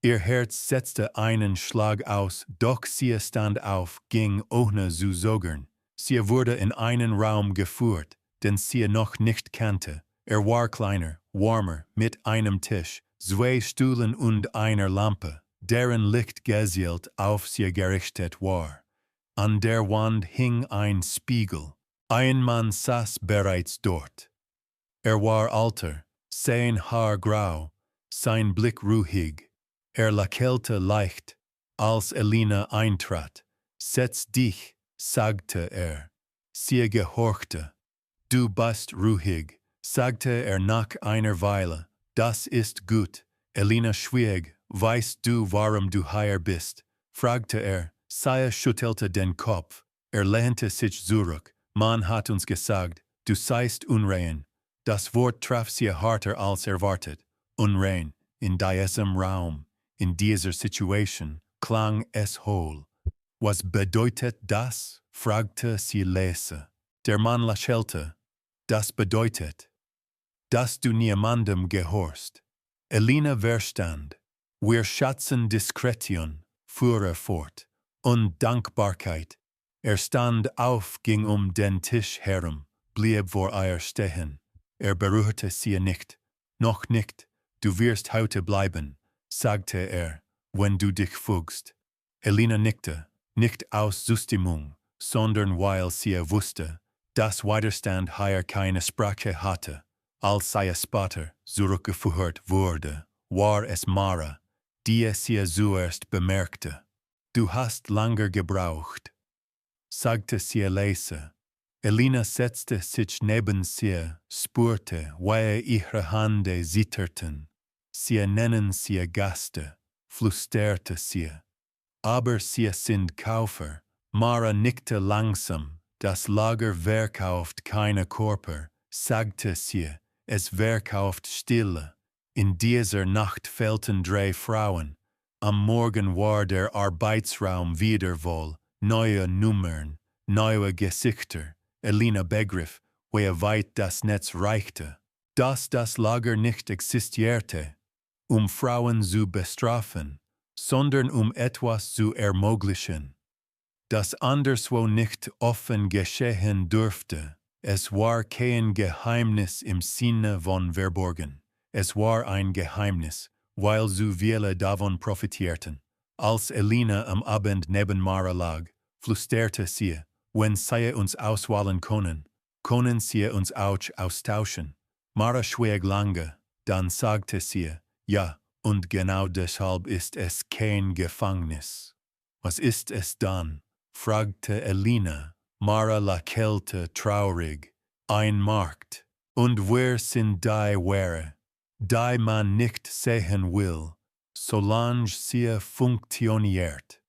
Ihr Herz setzte einen Schlag aus, doch sie stand auf, ging ohne zu zögern. Sie wurde in einen Raum geführt, den sie noch nicht kannte. Er war kleiner, warmer, mit einem Tisch, zwei Stühlen und einer Lampe, deren Licht gezielt auf sie gerichtet war. An der Wand hing ein Spiegel. Ein Mann saß bereits dort. Er war alter, sein Haar grau, sein Blick ruhig. Er lächelte leicht, als Elina eintrat. Setz dich, sagte er. Sie gehorchte. Du bist ruhig, sagte er nach einer Weile. Das ist gut. Elina schwieg. Weißt du, warum du hier bist? Fragte er. Sie schüttelte den Kopf. Er lehnte sich zurück. Man hat uns gesagt, du seist unrein. Das Wort traf sie harter als erwartet. Unrein, in diesem Raum, in dieser Situation, klang es hohl. Was bedeutet das? Fragte sie leise. Der Mann lächelte. Das bedeutet, dass du niemandem gehorchst. Elina verstand. Wir schätzen Diskretion, fuhr er fort, und Dankbarkeit. Er stand auf, ging den Tisch herum, blieb vor ihr stehen. Er berührte sie nicht. Noch nicht. Du wirst heute bleiben, sagte er, wenn du dich fügst. Elina nickte, nicht aus Zustimmung, sondern weil sie wusste, dass Widerstand hier keine Sprache hatte. Als sie später zurückgeführt wurde, war es Mara, die sie zuerst bemerkte. Du hast lange gebraucht, sagte sie leise. Elina setzte sich neben sie, spürte, wie ihre Hände zitterten. Sie nennen sie Gäste, flüsterte sie. Aber sie sind Käufer. Mara nickte langsam. Das Lager verkauft keine Körper, sagte sie. Es verkauft Stille. In dieser Nacht fehlten 3 Frauen. Am Morgen war der Arbeitsraum wieder voll. Neue Nummern, neue Gesichter. Elina begriff, wie weit das Netz reichte. Dass das Lager nicht existierte, Frauen zu bestrafen, sondern etwas zu ermöglichen, das anderswo nicht offen geschehen dürfte. Es war kein Geheimnis im Sinne von verborgen. Es war ein Geheimnis, weil so viele davon profitierten. Als Elina am Abend neben Mara lag, flüsterte sie, wenn sie uns auswählen können sie uns auch austauschen. Mara schwieg lange, dann sagte sie, ja, und genau deshalb ist es kein Gefängnis. Was ist es dann? Fragte Elina. Mara lächelte traurig. Ein Markt. Und wer sind die Ware, die man nicht sehen will, solange sie funktioniert?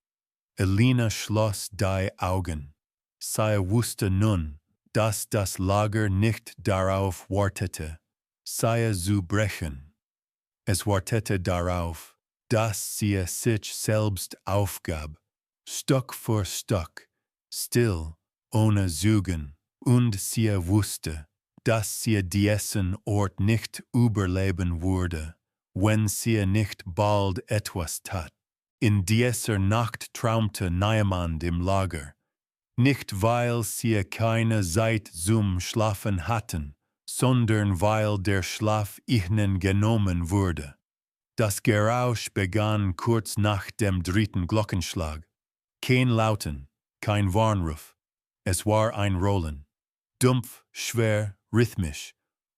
Elina schloss die Augen. Sie wusste nun, dass das Lager nicht darauf wartete, sie zu brechen. Es wartete darauf, dass sie sich selbst aufgab, Stück für Stück, still, ohne Zügen, und sie wusste, dass sie diesen Ort nicht überleben würde, wenn sie nicht bald etwas tat. In dieser Nacht traumte niemand im Lager, nicht weil sie keine Zeit zum Schlafen hatten, sondern weil der Schlaf ihnen genommen wurde. Das Geräusch begann kurz nach dem 3. Glockenschlag. Kein Lauten, kein Warnruf. Es war ein Rollen. Dumpf, schwer, rhythmisch.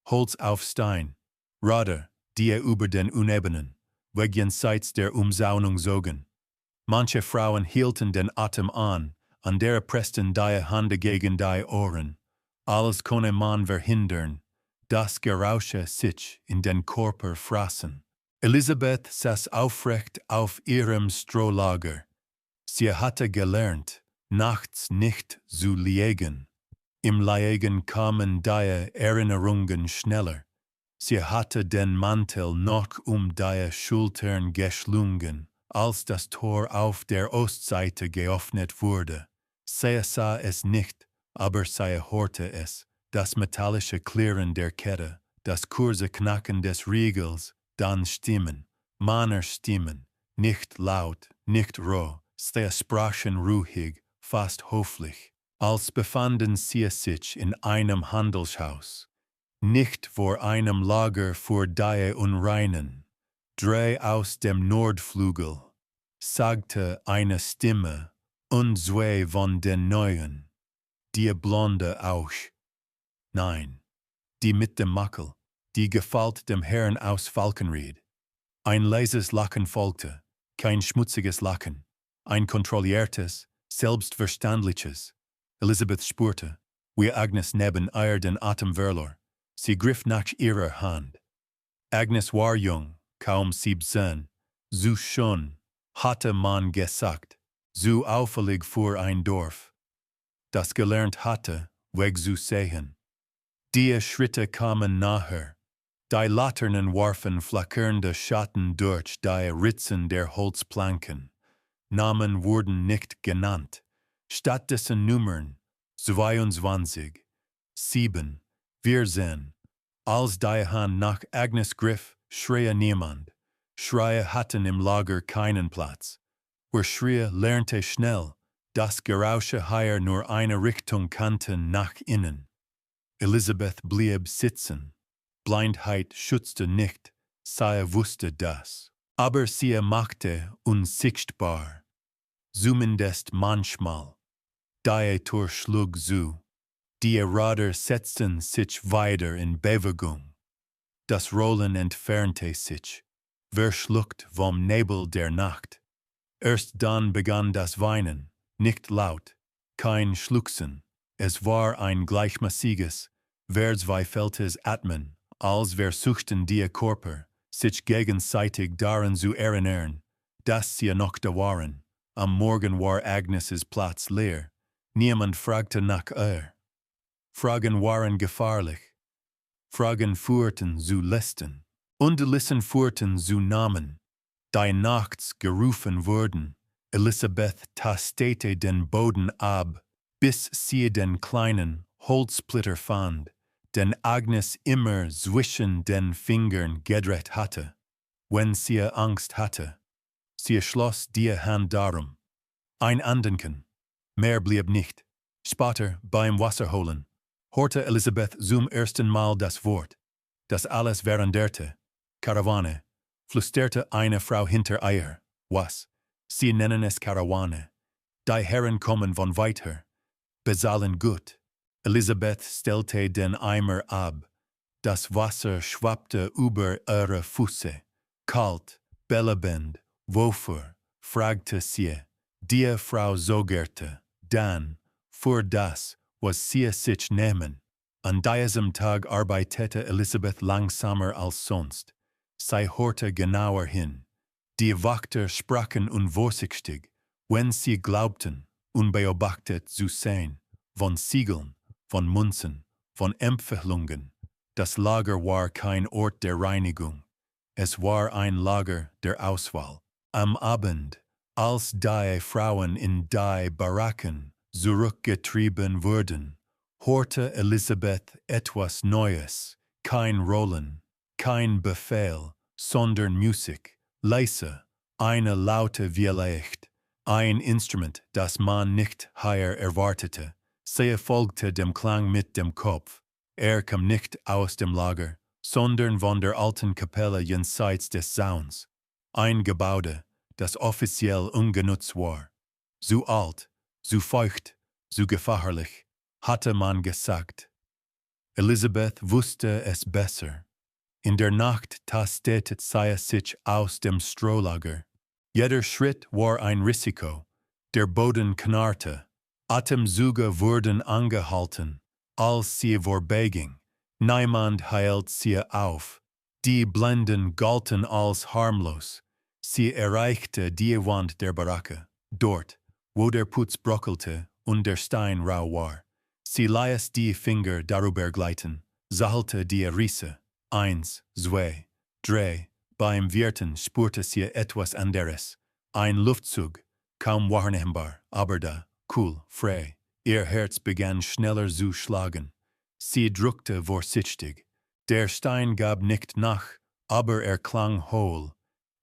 Holz auf Stein. Räder, die über den Unebenen, jenseits der Umzäunung zogen. Manche Frauen hielten den Atem an, andere pressten die Hände gegen die Ohren. Alles konnte man verhindern. Das Gerausche sich in den Körper fraßen. Elisabeth saß aufrecht auf ihrem Strohlager. Sie hatte gelernt, nachts nicht zu liegen. Im Liegen kamen die Erinnerungen schneller. Sie hatte den Mantel noch die Schultern geschlungen, als das Tor auf der Ostseite geöffnet wurde. Sie sah es nicht, aber sie hörte es, das metallische Klirren der Kette, das kurze Knacken des Riegels, dann Stimmen, Männerstimmen, nicht laut, nicht roh, sie sprachen ruhig, fast höflich, als befanden sie sich in einem Handelshaus, nicht vor einem Lager für die Unreinen. Drei aus dem Nordflügel, sagte eine Stimme, und zwei von den Neuen. Die Blonde auch. Nein, die mit dem Makel, die gefällt dem Herrn aus Falkenried. Ein leises Lachen folgte, kein schmutziges Lachen, ein kontrolliertes, selbstverständliches. Elisabeth spürte, wie Agnes neben ihr den Atem verlor. Sie griff nach ihrer Hand. Agnes war jung, kaum 17, so schon, hatte man gesagt, so auffällig für ein Dorf, das gelernt hatte, wegzusehen. Die Schritte kamen naher. Die Laternen warfen flackernde Schatten durch die Ritzen der Holzplanken. Namen wurden nicht genannt. Stattdessen Nummern 22, 7, 14. Als die Hand nach Agnes griff, schrie niemand. Schreie hatten im Lager keinen Platz. Wer schrie, lernte schnell, dass Gerausche hier nur eine Richtung kannten nach innen. Elisabeth blieb sitzen. Blindheit schützte nicht, sie wusste das. Aber sie machte unsichtbar. Zumindest manchmal. Die Tür schlug zu. Die Räder setzten sich weiter in Bewegung. Das Rollen entfernte sich, verschluckt vom Nebel der Nacht. Erst dann begann das Weinen, nicht laut, kein Schluchzen. Es war ein gleichmäßiges, verzweifeltes Atmen, als versuchten die Körper, sich gegenseitig daran zu erinnern, dass sie noch da waren. Am Morgen war Agnes' Platz leer. Niemand fragte nach ihr. Fragen waren gefahrlich. Fragen führten zu Listen. Und Listen führten zu Namen. Die nachts gerufen wurden. Elisabeth tastete den Boden ab, bis sie den kleinen Holzsplitter fand, den Agnes immer zwischen den Fingern gedreht hatte, wenn sie Angst hatte. Sie schloss die Hand darum. Ein Andenken. Mehr blieb nicht. Später, beim Wasserholen, hörte Elisabeth zum ersten Mal das Wort, das alles veränderte. Karawane, flüsterte eine Frau hinter ihr. Was? Sie nennen es Karawane. Die Herren kommen von weiter. Bezahlen gut. Elisabeth stellte den Eimer ab. Das Wasser schwappte über ihre Füße. Kalt, belebend. Wofür? Fragte sie. Die Frau zögerte. Dann, für das, was sie sich nehmen. An diesem Tag arbeitete Elisabeth langsamer als sonst. Sie hörte genauer hin. Die Wächter sprachen unvorsichtig, wenn sie glaubten, unbeobachtet zu sein, von Siegeln, von Münzen, von Empfehlungen. Das Lager war kein Ort der Reinigung. Es war ein Lager der Auswahl. Am Abend, als die Frauen in die Baracken zurückgetrieben wurden, hörte Elisabeth etwas Neues. Kein Rollen, kein Befehl, sondern Musik, leise, eine laute vielleicht, ein Instrument, das man nicht hier erwartete. Sie folgte dem Klang mit dem Kopf. Kam nicht aus dem Lager, sondern von der alten Kapelle jenseits des Zauns. Ein Gebäude, das offiziell ungenutzt war. Zu alt, zu feucht, zu gefährlich, hatte man gesagt. Elisabeth wusste es besser. In der Nacht tastete sie sich aus dem Strohlager. Jeder Schritt war ein Risiko. Der Boden knarrte. Atemzüge wurden angehalten, als sie vorbeiging. Niemand hielt sie auf. Die Blenden galten als harmlos. Sie erreichte die Wand der Baracke, dort, wo der Putz bröckelte und der Stein rau war. Sie ließ die Finger darüber gleiten, zählte die Risse. 1, 2, 3. Beim vierten spürte sie etwas anderes. ein Luftzug, kaum wahrnehmbar, aber da, cool, frei. Ihr Herz begann schneller zu schlagen. Sie drückte vorsichtig. Der Stein gab nicht nach, aber klang hohl.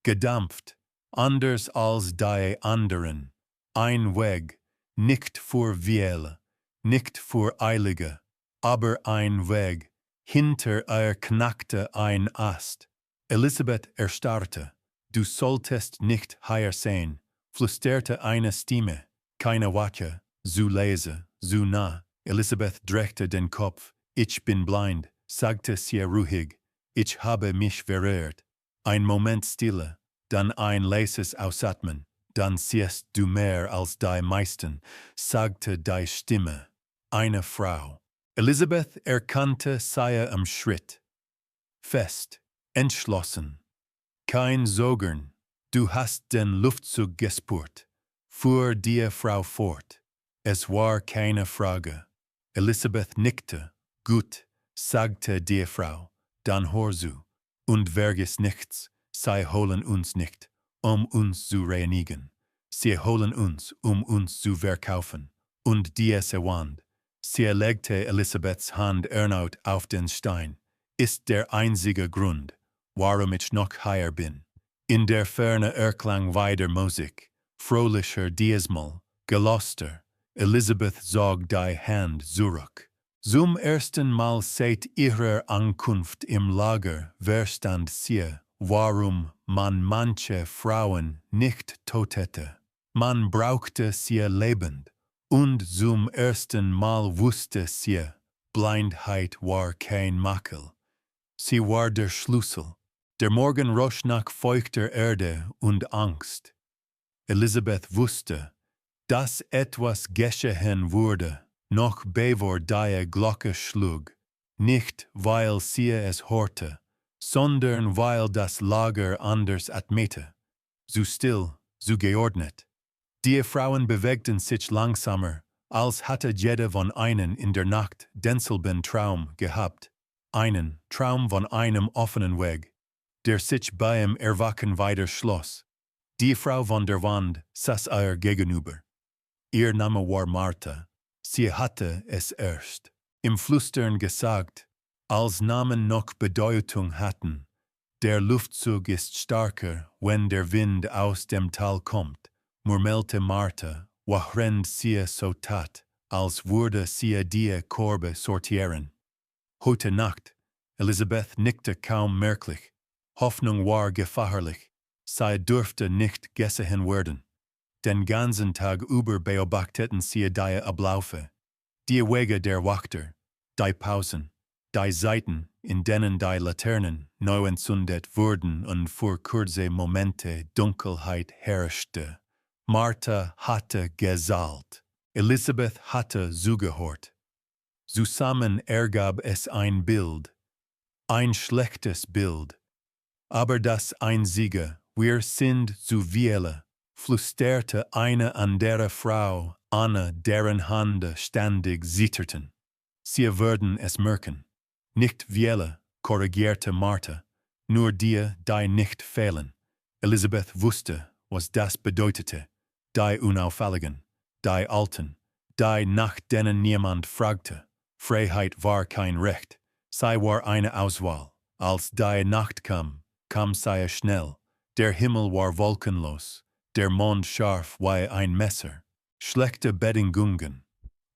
Gedampft, anders als die anderen. Ein Weg, nicht für Viele, nicht für Eilige, aber ein Weg. Hinter knackte ein Ast. Elisabeth erstarrte. Du solltest nicht hier sein, flüsterte eine Stimme. Keine Wache, zu leise, zu nah. Elisabeth drehte den Kopf. Ich bin blind, sagte sie ruhig. Ich habe mich verirrt. Ein Moment Stille, dann ein leises Ausatmen. Dann siehst du mehr als die meisten, sagte die Stimme. Eine Frau. Elisabeth erkannte sie am Schritt. Fest, entschlossen. Kein Zögern. Du hast den Luftzug gespürt. Fuhr die Frau fort. Es war keine Frage. Elisabeth nickte. Gut, sagte die Frau. Dann hör zu. Und vergiss nichts. Sie holen uns nicht, um uns zu reinigen. Sie holen uns zu verkaufen. Und diese Wand. Sie legte Elisabeths Hand erneut auf den Stein. Ist der einzige Grund, warum ich noch hier bin. In der Ferne erklang weiter Musik, fröhlicher diesmal, geloster. Elisabeth zog die Hand zurück. Zum ersten Mal seit ihrer Ankunft im Lager verstand sie, warum man manche Frauen nicht tötete. Man brauchte sie lebend. Und zum ersten Mal wusste sie, Blindheit war kein Makel. Sie war der Schlüssel. Der Morgen roch nach feuchter Erde und Angst. Elisabeth wusste, dass etwas geschehen würde, noch bevor die Glocke schlug, nicht weil sie es hörte, sondern weil das Lager anders atmete, so still, so geordnet. Die Frauen bewegten sich langsamer, als hatte jede von ihnen in der Nacht denselben Traum gehabt, einen Traum von einem offenen Weg, der sich beim Erwachen weiter schloss. Die Frau von der Wand saß ihr gegenüber. Ihr Name war Martha. Sie hatte es erst im Flüstern gesagt, als Namen noch Bedeutung hatten. Der Luftzug ist stärker, wenn der Wind aus dem Tal kommt, murmelte Martha, während sie so tat, als würde sie die Körbe sortieren. Heute Nacht, Elisabeth nickte kaum merklich. Hoffnung war gefährlich. Sie dürfte nicht gesehen werden. Den ganzen Tag über beobachteten sie die Abläufe, die Wege der Wächter, die Pausen, die Zeiten, in denen die Laternen neu entzündet wurden und für kurze Momente Dunkelheit herrschte. Martha hatte gesallt. Elisabeth hatte zugehört. Zusammen ergab es ein Bild. Ein schlechtes Bild. Aber das einzige, wir sind zu viele, flüsterte eine andere Frau, an deren Hände ständig zitterten. Sie würden es merken. Nicht viele, korrigierte Martha, nur die nicht fehlen. Elisabeth wusste, was das bedeutete. Die Unauffälligen, die Alten, die nach denen niemand fragte. Freiheit war kein Recht, sie war eine Auswahl. Als die Nacht kam sie schnell. Der Himmel war wolkenlos, der Mond scharf wie ein Messer. Schlechte Bedingungen.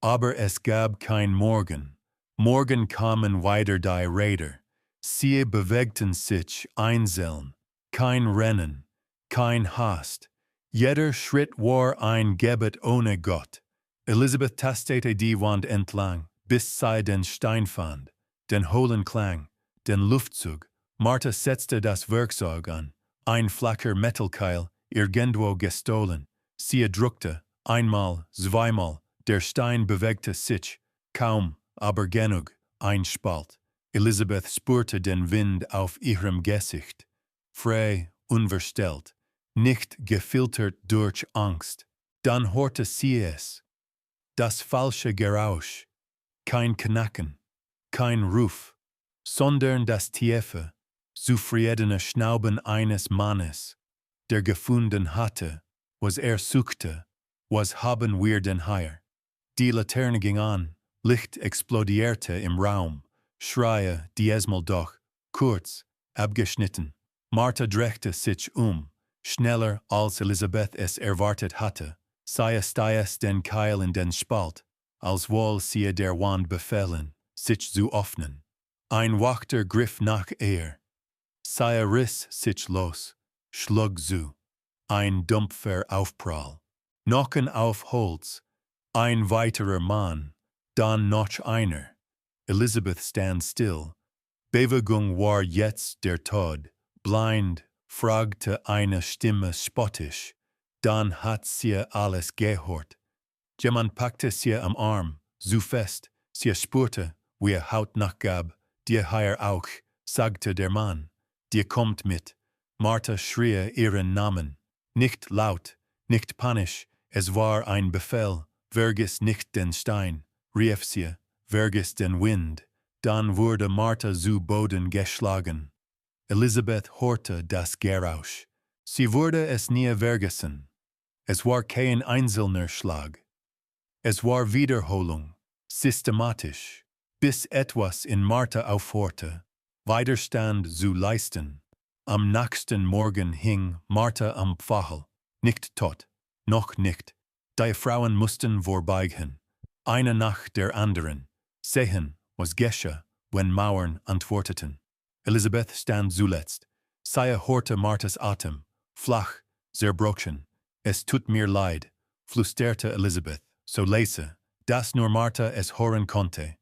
Aber es gab kein Morgen. Morgen kamen weiter die Räder. Sie bewegten sich einzeln. Kein Rennen, kein Hast. Jeder Schritt war ein Gebet ohne Gott. Elisabeth tastete die Wand entlang, bis sie den Stein fand, den hohlen Klang, den Luftzug. Martha setzte das Werkzeug an. Ein flacher Metallkeil, irgendwo gestohlen. Sie drückte, einmal, zweimal, der Stein bewegte sich, kaum, aber genug, ein Spalt. Elisabeth spürte den Wind auf ihrem Gesicht. Frei, unverstellt, nicht gefiltert durch Angst. Dann hörte sie es. Das falsche Geräusch. Kein Knacken, kein Ruf, sondern das tiefe, zufriedene Schnauben eines Mannes, der gefunden hatte, was suchte, was haben wir denn hier? Die Laterne ging an, Licht explodierte im Raum, Schreie diesmal doch, kurz, abgeschnitten. Martha drehte sich schneller als Elisabeth es erwartet hatte, stieß den Keil in den Spalt, als wohl sie der Wand befehlen, sich zu öffnen. Ein Wächter griff nach ihr. Sie riss sich los, schlug zu. Ein dumpfer Aufprall. Knochen auf Holz. Ein weiterer Mann. Dann noch einer. Elisabeth stand still. Bewegung war jetzt der Tod. Blind, fragte eine Stimme spottisch. Dann hat sie alles gehört. Jemand packte sie am Arm, so fest, sie spürte, wie Haut nachgab. Dir hier auch, sagte der Mann. Dir kommt mit. Martha schrie ihren Namen. Nicht laut, nicht panisch, es war ein Befehl. Vergiss nicht den Stein, rief sie, vergiss den Wind. Dann wurde Martha zu Boden geschlagen. Elisabeth hörte das Gerausch. Sie wurde es nie vergessen. Es war kein einzelner Schlag. Es war Wiederholung, systematisch, bis etwas in Martha aufhörte, Widerstand zu leisten. Am nächsten Morgen hing Martha am Pfahl, nicht tot, noch nicht. Die Frauen mussten vorbeigen, eine nach der anderen, sehen, was geschah, wenn Mauern antworteten. Elisabeth stand zuletzt. Sie hörte Marthas Atem, flach, zerbrochen. Es tut mir leid, flüsterte Elisabeth, so leise, dass nur Martha es hören konnte.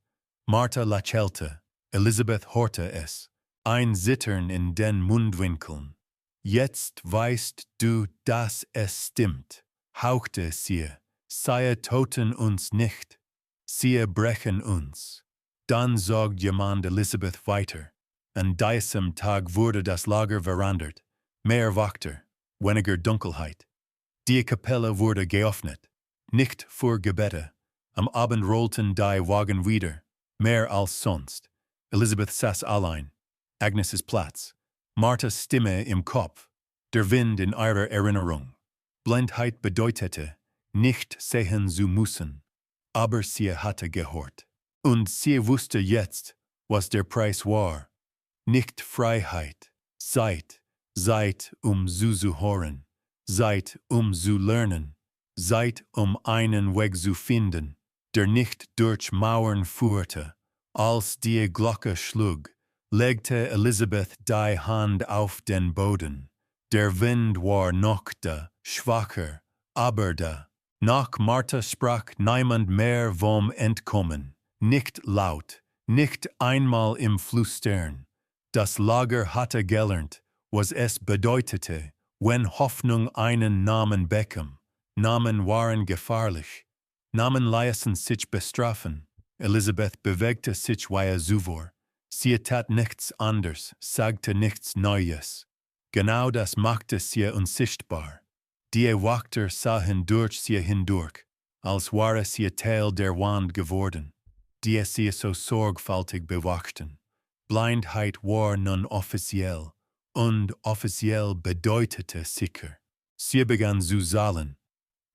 Martha lächelte, Elisabeth hörte es. Ein Zittern in den Mundwinkeln. Jetzt weißt du, dass es stimmt, hauchte sie. Sie töten uns nicht. Sie brechen uns. Dann sagt jemand Elisabeth weiter. An diesem Tag wurde das Lager verandert. Mehr Wächter, weniger Dunkelheit. Die Kapelle wurde geöffnet. Nicht für Gebete. Am Abend rollten die Wagen wieder. Mehr als sonst. Elisabeth saß allein. Agnes' Platz. Marthas Stimme im Kopf. Der Wind in ihrer Erinnerung. Blindheit bedeutete, nicht sehen zu müssen. Aber sie hatte gehört. Und sie wusste jetzt, was der Preis war. Nicht Freiheit. Zeit zu hören. Zeit zu lernen. Zeit einen Weg zu finden, der nicht durch Mauern führte. Als die Glocke schlug, legte Elisabeth die Hand auf den Boden. Der Wind war noch da, schwacher, aber da. Nach Martha sprach niemand mehr vom Entkommen. Nicht laut, nicht einmal im Flüstern. Das Lager hatte gelernt, was es bedeutete, wenn Hoffnung einen Namen bekam. Namen waren gefährlich. Namen ließen sich bestrafen. Elisabeth bewegte sich wie zuvor. Sie tat nichts anders, sagte nichts Neues. Genau das machte sie unsichtbar. Die Wächter sahen durch sie hindurch, als wäre sie Teil der Wand geworden, die sie so sorgfältig bewachten. Blindheit war nun offiziell, und offiziell bedeutete sicher. Sie begann zu zählen.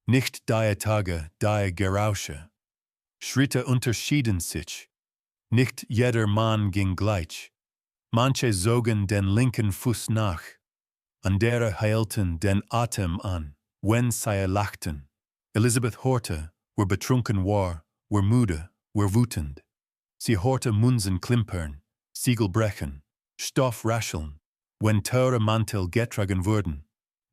Nicht die Tage, die Gerausche. Schritte unterschieden sich. Nicht jeder Mann ging gleich. Manche zogen den linken Fuß nach. Andere hielten den Atem an, wenn sie lachten. Elisabeth hörte, wer betrunken war, wer müde, wer wütend. Sie hörte Munsen klimpern, Siegel brechen, Stoff rascheln, wenn teure Mantel getragen wurden.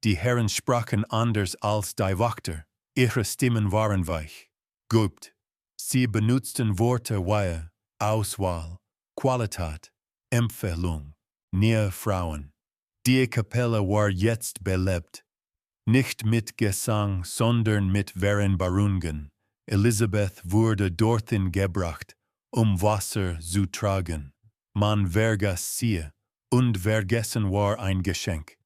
Die Herren sprachen anders als die Wächter, ihre Stimmen waren weich, geübt. Sie benutzten Worte wie Auswahl, Qualität, Empfehlung, nie Frauen. Die Kapelle war jetzt belebt. Nicht mit Gesang, sondern mit Vereinbarungen. Elisabeth wurde dorthin gebracht, Wasser zu tragen. Man vergaß sie, und vergessen war ein Geschenk.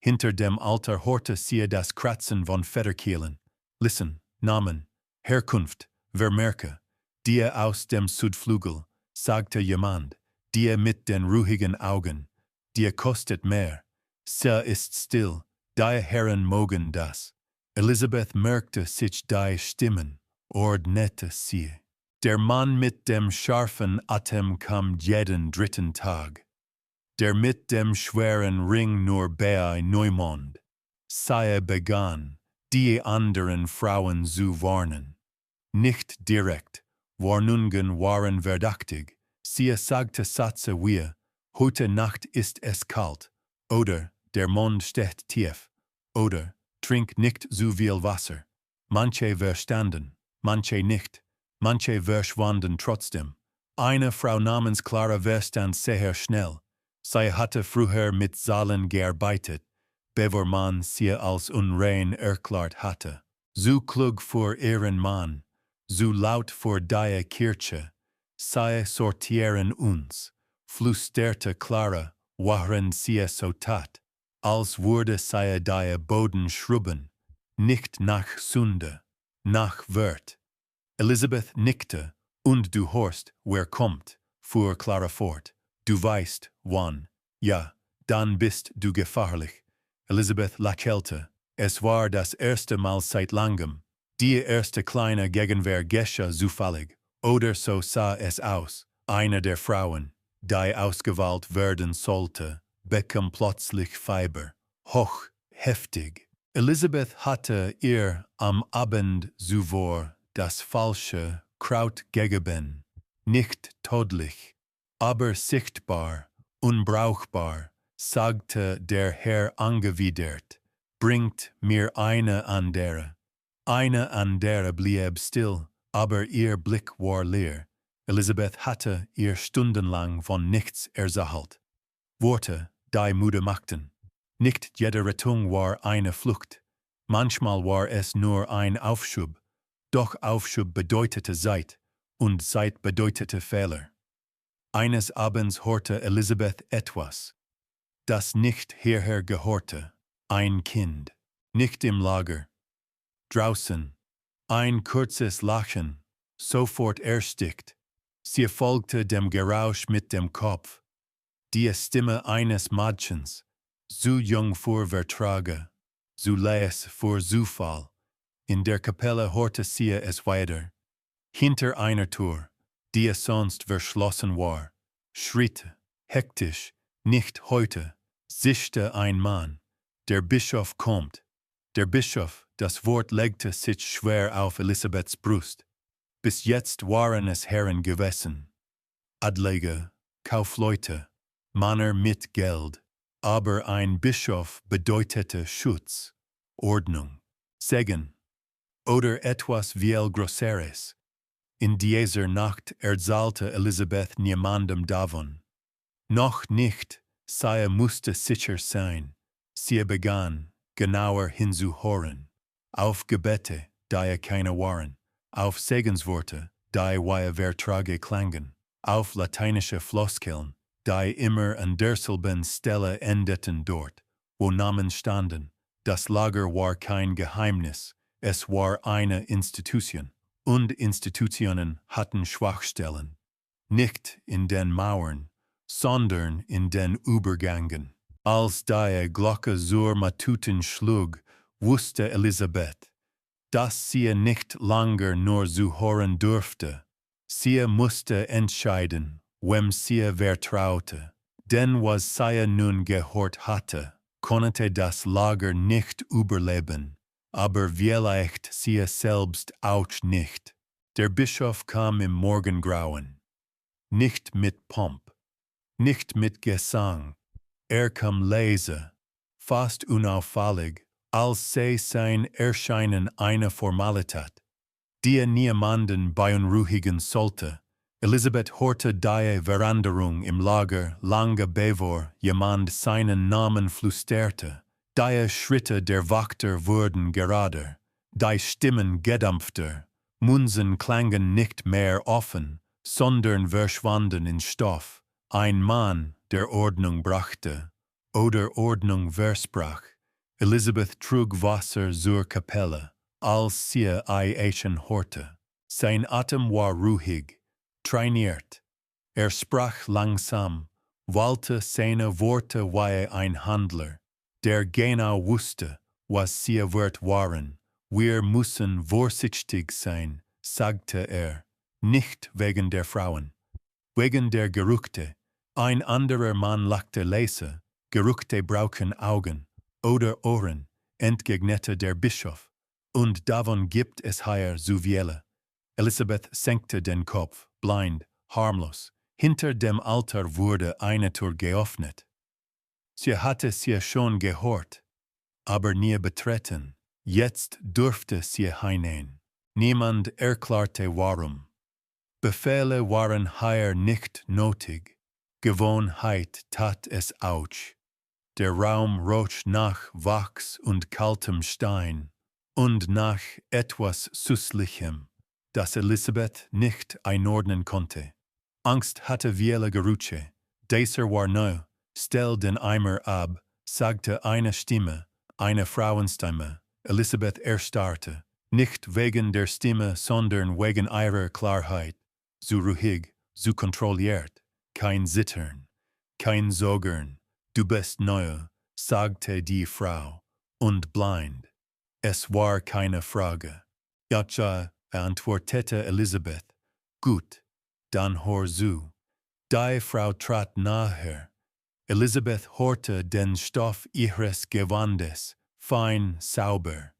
Hinter dem Altar hörte sie das Kratzen von Federkielen. Listen, Namen, Herkunft, Vermerke. Die aus dem Südflügel, sagte jemand. Die mit den ruhigen Augen. Die kostet mehr. Sie ist still, die Herren mogen das. Elisabeth merkte sich die Stimmen, ordnete sie. Der Mann mit dem scharfen Atem kam jeden dritten Tag. Der mit dem schweren Ring nur bei Neumond. Sie begann, die anderen Frauen zu warnen. Nicht direkt, Warnungen waren verdächtig. Sie sagte Sätze wie, heute Nacht ist es kalt, oder der Mond steht tief, oder trink nicht zu viel Wasser. Manche verstanden, manche nicht, manche verschwanden trotzdem. Eine Frau namens Clara verstand sehr schnell. Sie hatte früher mit Zahlen gearbeitet, bevor man sie als unrein erklärt hatte. So klug für ihren Mann, so laut für die Kirche. Sie sortieren uns, flüsterte Clara, während sie so tat, als würde sie die Boden schrubben, nicht nach Sünde, nach Wert. Elisabeth nickte, und du hörst, wer kommt, fuhr Clara fort. Du weißt, wann. Ja, dann bist du gefährlich. Elisabeth lächelte. Es war das erste Mal seit langem. Die erste kleine Gegenwehr geschah zufällig. Oder so sah es aus. Eine der Frauen, die ausgewählt werden sollte, bekam plötzlich Fieber. Hoch, heftig. Elisabeth hatte ihr am Abend zuvor das falsche Kraut gegeben. Nicht tödlich, aber sichtbar, unbrauchbar, sagte der Herr angewidert. Bringt mir eine andere. Eine andere blieb still, aber ihr Blick war leer. Elisabeth hatte ihr stundenlang von nichts erzählt. Worte, die müde machten. Nicht jede Rettung war eine Flucht. Manchmal war es nur ein Aufschub. Doch Aufschub bedeutete Zeit, und Zeit bedeutete Fehler. Eines Abends hörte Elisabeth etwas, das nicht hierher gehörte. Ein Kind, nicht im Lager. Draußen, ein kurzes Lachen, sofort erstickt. Sie folgte dem Geräusch mit dem Kopf. Die Stimme eines Mädchens, zu jung für Vertrage, zu leis für Zufall. In der Kapelle hörte sie es weiter. Hinter einer Tür, die sonst verschlossen war, Schritte, hektisch, nicht heute, zischte ein Mann. Der Bischof kommt. Der Bischof, das Wort legte sich schwer auf Elisabeths Brust. Bis jetzt waren es Herren gewesen. Adlige, Kaufleute, Männer mit Geld. Aber ein Bischof bedeutete Schutz, Ordnung, Segen oder etwas viel Größeres. In dieser Nacht erzählte Elisabeth niemandem davon. Noch nicht, sie musste sicher sein. Sie begann, genauer hinzuhören. Auf Gebete, die keine waren. Auf Segensworte, die wie Verträge klangen. Auf lateinische Floskeln, die immer an derselben Stelle endeten dort, wo Namen standen. Das Lager war kein Geheimnis, es war eine Institution. Und Institutionen hatten Schwachstellen. Nicht in den Mauern, sondern in den Übergängen. Als die Glocke zur Matuten schlug, wusste Elisabeth, dass sie nicht länger nur zuhören durfte. Sie musste entscheiden, wem sie vertraute. Denn was sie nun gehört hatte, konnte das Lager nicht überleben. Aber vielleicht sie selbst auch nicht. Der Bischof kam im Morgengrauen. Nicht mit Pomp, nicht mit Gesang. Er kam leise, fast unauffällig, als sei sein Erscheinen eine Formalität, die niemanden beunruhigen sollte. Elisabeth hörte die Veränderung im Lager lange bevor jemand seinen Namen flüsterte. Die Schritte der Wächter wurden gerader, die Stimmen gedämpfter, Munsen klangen nicht mehr offen, sondern verschwanden in Stoff. Ein Mann, der Ordnung brachte, oder Ordnung versprach. Elisabeth trug Wasser zur Kapelle, als sie Eischen hörte. Sein Atem war ruhig, trainiert. Er sprach langsam, wählte seine Worte wie ein Handler, der genau wusste, was sie wert waren, Wir müssen vorsichtig sein, sagte er, nicht wegen der Frauen, wegen der Gerüchte. Ein anderer Mann lachte leise, Gerüchte brauchen Augen oder Ohren, entgegnete der Bischof. Und davon gibt es hier so viele. Elisabeth senkte den Kopf, blind, harmlos. Hinter dem Altar wurde eine Tür geöffnet. Sie hatte sie schon gehört, aber nie betreten. Jetzt durfte sie hinein. Niemand erklärte warum. Befehle waren hier nicht nötig. Gewohnheit tat es auch. Der Raum roch nach Wachs und kaltem Stein und nach etwas Süßlichem, das Elisabeth nicht einordnen konnte. Angst hatte viele Gerüche. Dieser war neu. Stell den Eimer ab, sagte eine Stimme, eine Frauenstimme. Elisabeth erstarrte, nicht wegen der Stimme, sondern wegen ihrer Klarheit. So ruhig, so kontrolliert, kein Zittern, kein Sogern. Du bist neu, sagte die Frau, und blind. Es war keine Frage. Ja, antwortete Elisabeth. Gut, dann hör zu. Die Frau trat nahe. Elisabeth hörte den Stoff ihres Gewandes, fein, sauber,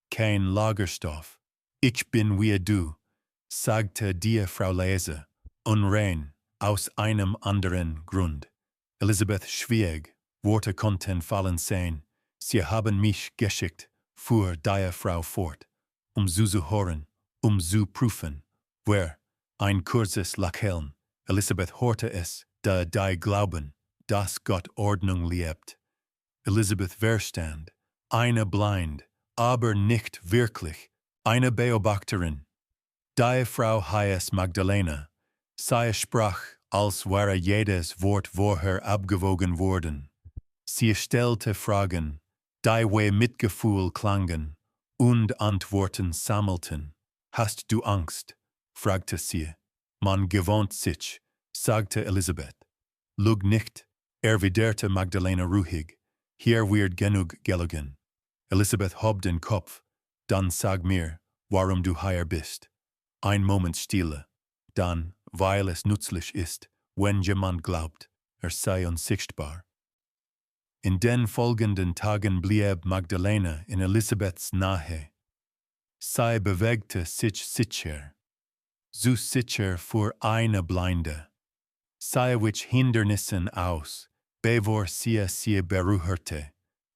kein Lagerstoff. Ich bin wie du, sagte die Frau leise, unrein, aus einem anderen Grund. Elisabeth schwieg, Worte konnten fallen sein. Sie haben mich geschickt, fuhr die Frau fort, zu hören, zu prüfen, wer, ein kurzes Lächeln. Elisabeth hörte es, da die glauben, dass Gott Ordnung liebt. Elisabeth verstand, eine blind, aber nicht wirklich, eine Beobachterin. Die Frau heißt Magdalena. Sie sprach, als wäre jedes Wort vorher abgewogen worden. Sie stellte Fragen, die wie Mitgefühl klangen, und Antworten sammelten. Hast du Angst? Fragte sie. Man gewohnt sich, sagte Elisabeth. Lüg nicht, erwiderte Magdalena ruhig. Hier wird genug gelogen. Elisabeth hob den Kopf. Dann sag mir, warum du hier bist. Ein Moment Stille. Dann, weil es nützlich ist, wenn jemand glaubt, sei unsichtbar. In den folgenden Tagen blieb Magdalena in Elisabeths Nähe. Sie bewegte sich sicher. So sicher für eine Blinde. Sie wich Hindernissen aus, bevor sie berührte.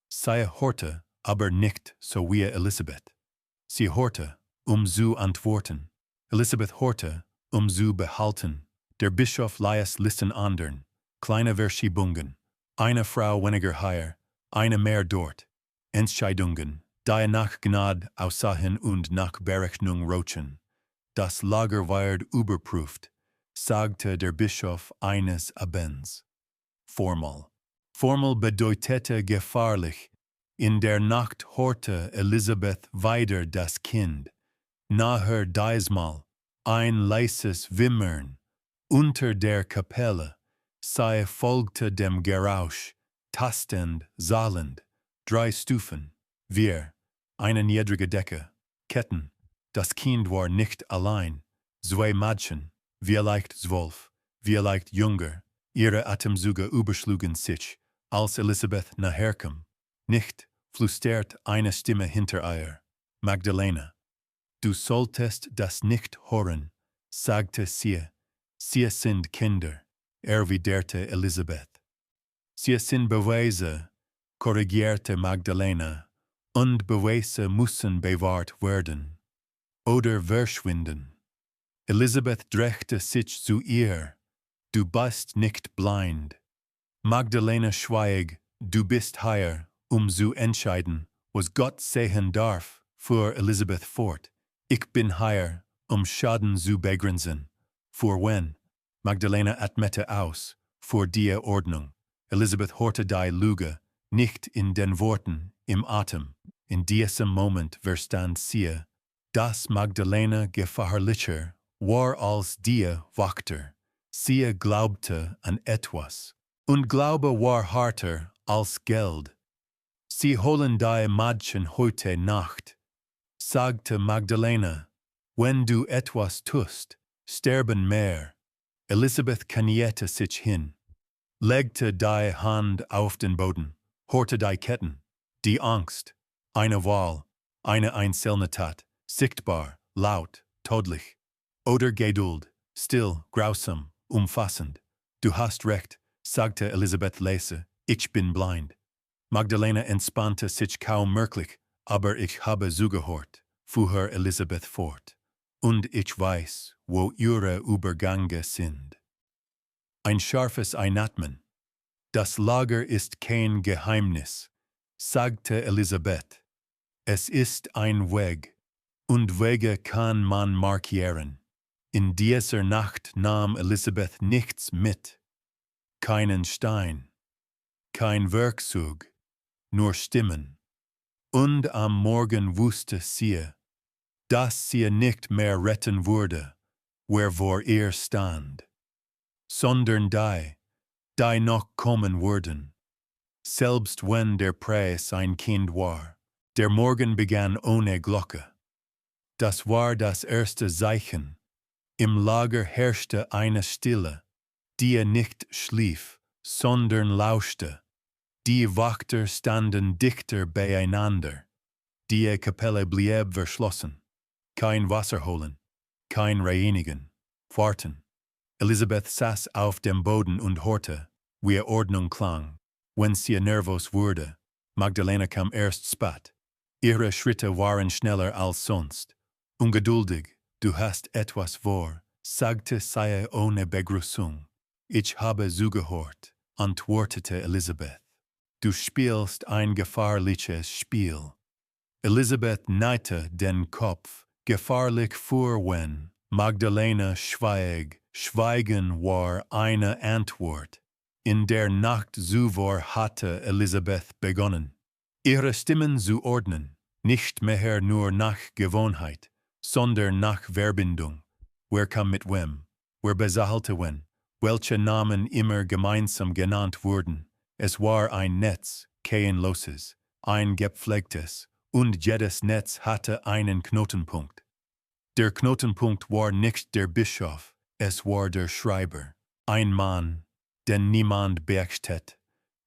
Sie hörte, aber nicht so wie Elisabeth. Sie hörte, zu antworten. Elisabeth hörte, zu behalten. Der Bischof ließ Listen andern. Kleine Verschiebungen. Eine Frau weniger hier, eine mehr dort. Entscheidungen, die nach Gnade aussahen und nach Berechnung rochen. Das Lager ward überprüft, sagte der Bischof eines Abends. Formal. Formal bedeutete gefahrlich. In der Nacht hörte Elisabeth weiter das Kind. Nachher diesmal ein leises Wimmern. Unter der Kapelle. Sie folgte dem Gerausch, tastend, zahlend. 3 Stufen. Wir. Eine niedrige Decke. Ketten. Das Kind war nicht allein. 2 Mädchen. Vielleicht 12. Vielleicht jünger. Ihre Atemzüge überschlugen sich, als Elisabeth naherkam. Nicht, flüstert eine Stimme hinter ihr. Magdalena. Du solltest das nicht hören, sagte sie. Sie sind Kinder, erwiderte Elisabeth. Sie sind Beweise, korrigierte Magdalena, und Beweise müssen bewahrt werden. Oder verschwinden. Elisabeth drehte sich zu ihr. Du bist nicht blind. Magdalena schweig, du bist hier, zu entscheiden, was Gott sehen darf, fuhr Elisabeth fort. Ich bin hier, Schaden zu begrenzen. Für wen? Magdalena atmete aus, für die Ordnung. Elisabeth hörte die Lüge, nicht in den Worten, im Atem. In diesem Moment verstand sie, dass Magdalena gefahrlicher war als die Wachter. Sie glaubte an etwas. Und Glaube war harter als Geld. Sie holen die Mädchen heute Nacht. sagte Magdalena, wenn du etwas tust, sterben mehr. Elisabeth kniete sich hin, legte die Hand auf den Boden, horte die Ketten, die Angst, eine Wahl, eine einzelne Tat, sichtbar, laut, tödlich. Oder Geduld, still, grausam, umfassend. Du hast recht, sagte Elisabeth leise, ich bin blind. Magdalena entspannte sich kaum merklich, aber ich habe zugehört, fuhr Elisabeth fort. Und ich weiß, wo ihre Übergänge sind. Ein scharfes Einatmen. Das Lager ist kein Geheimnis, sagte Elisabeth. Es ist ein Weg, und Wege kann man markieren. In dieser Nacht nahm Elisabeth nichts mit. Keinen Stein, kein Werkzeug, nur Stimmen. Und am Morgen wusste sie, dass sie nicht mehr retten würde, wer vor ihr stand, sondern die noch kommen würden. Selbst wenn der Preis ein Kind war, der Morgen begann ohne Glocke. Das war das erste Zeichen. Im Lager herrschte eine Stille, die nicht schlief, sondern lauschte. Die Wachter standen dichter beieinander. Die Kapelle blieb verschlossen. Kein Wasser holen, kein Reinigen, warten. Elisabeth saß auf dem Boden und horchte, wie Ordnung klang. Wenn sie nervös wurde, Magdalena kam erst spät. Ihre Schritte waren schneller als sonst. Ungeduldig, du hast etwas vor, sagte sie ohne Begrüßung. Ich habe zugehört, antwortete Elisabeth. Du spielst ein gefahrliches Spiel. Elisabeth neigte den Kopf, gefahrlich fuhr wenn Magdalena Schweigen war eine Antwort. In der Nacht zuvor hatte Elisabeth begonnen, ihre Stimmen zu ordnen, nicht mehr nur nach Gewohnheit, sondern nach Verbindung. Wer kam mit wem? Wer besalte wen? Welche Namen immer gemeinsam genannt wurden? Es war ein Netz, kein loses, ein gepflegtes, und jedes Netz hatte einen Knotenpunkt. Der Knotenpunkt war nicht der Bischof, es war der Schreiber, ein Mann, den niemand beachtet,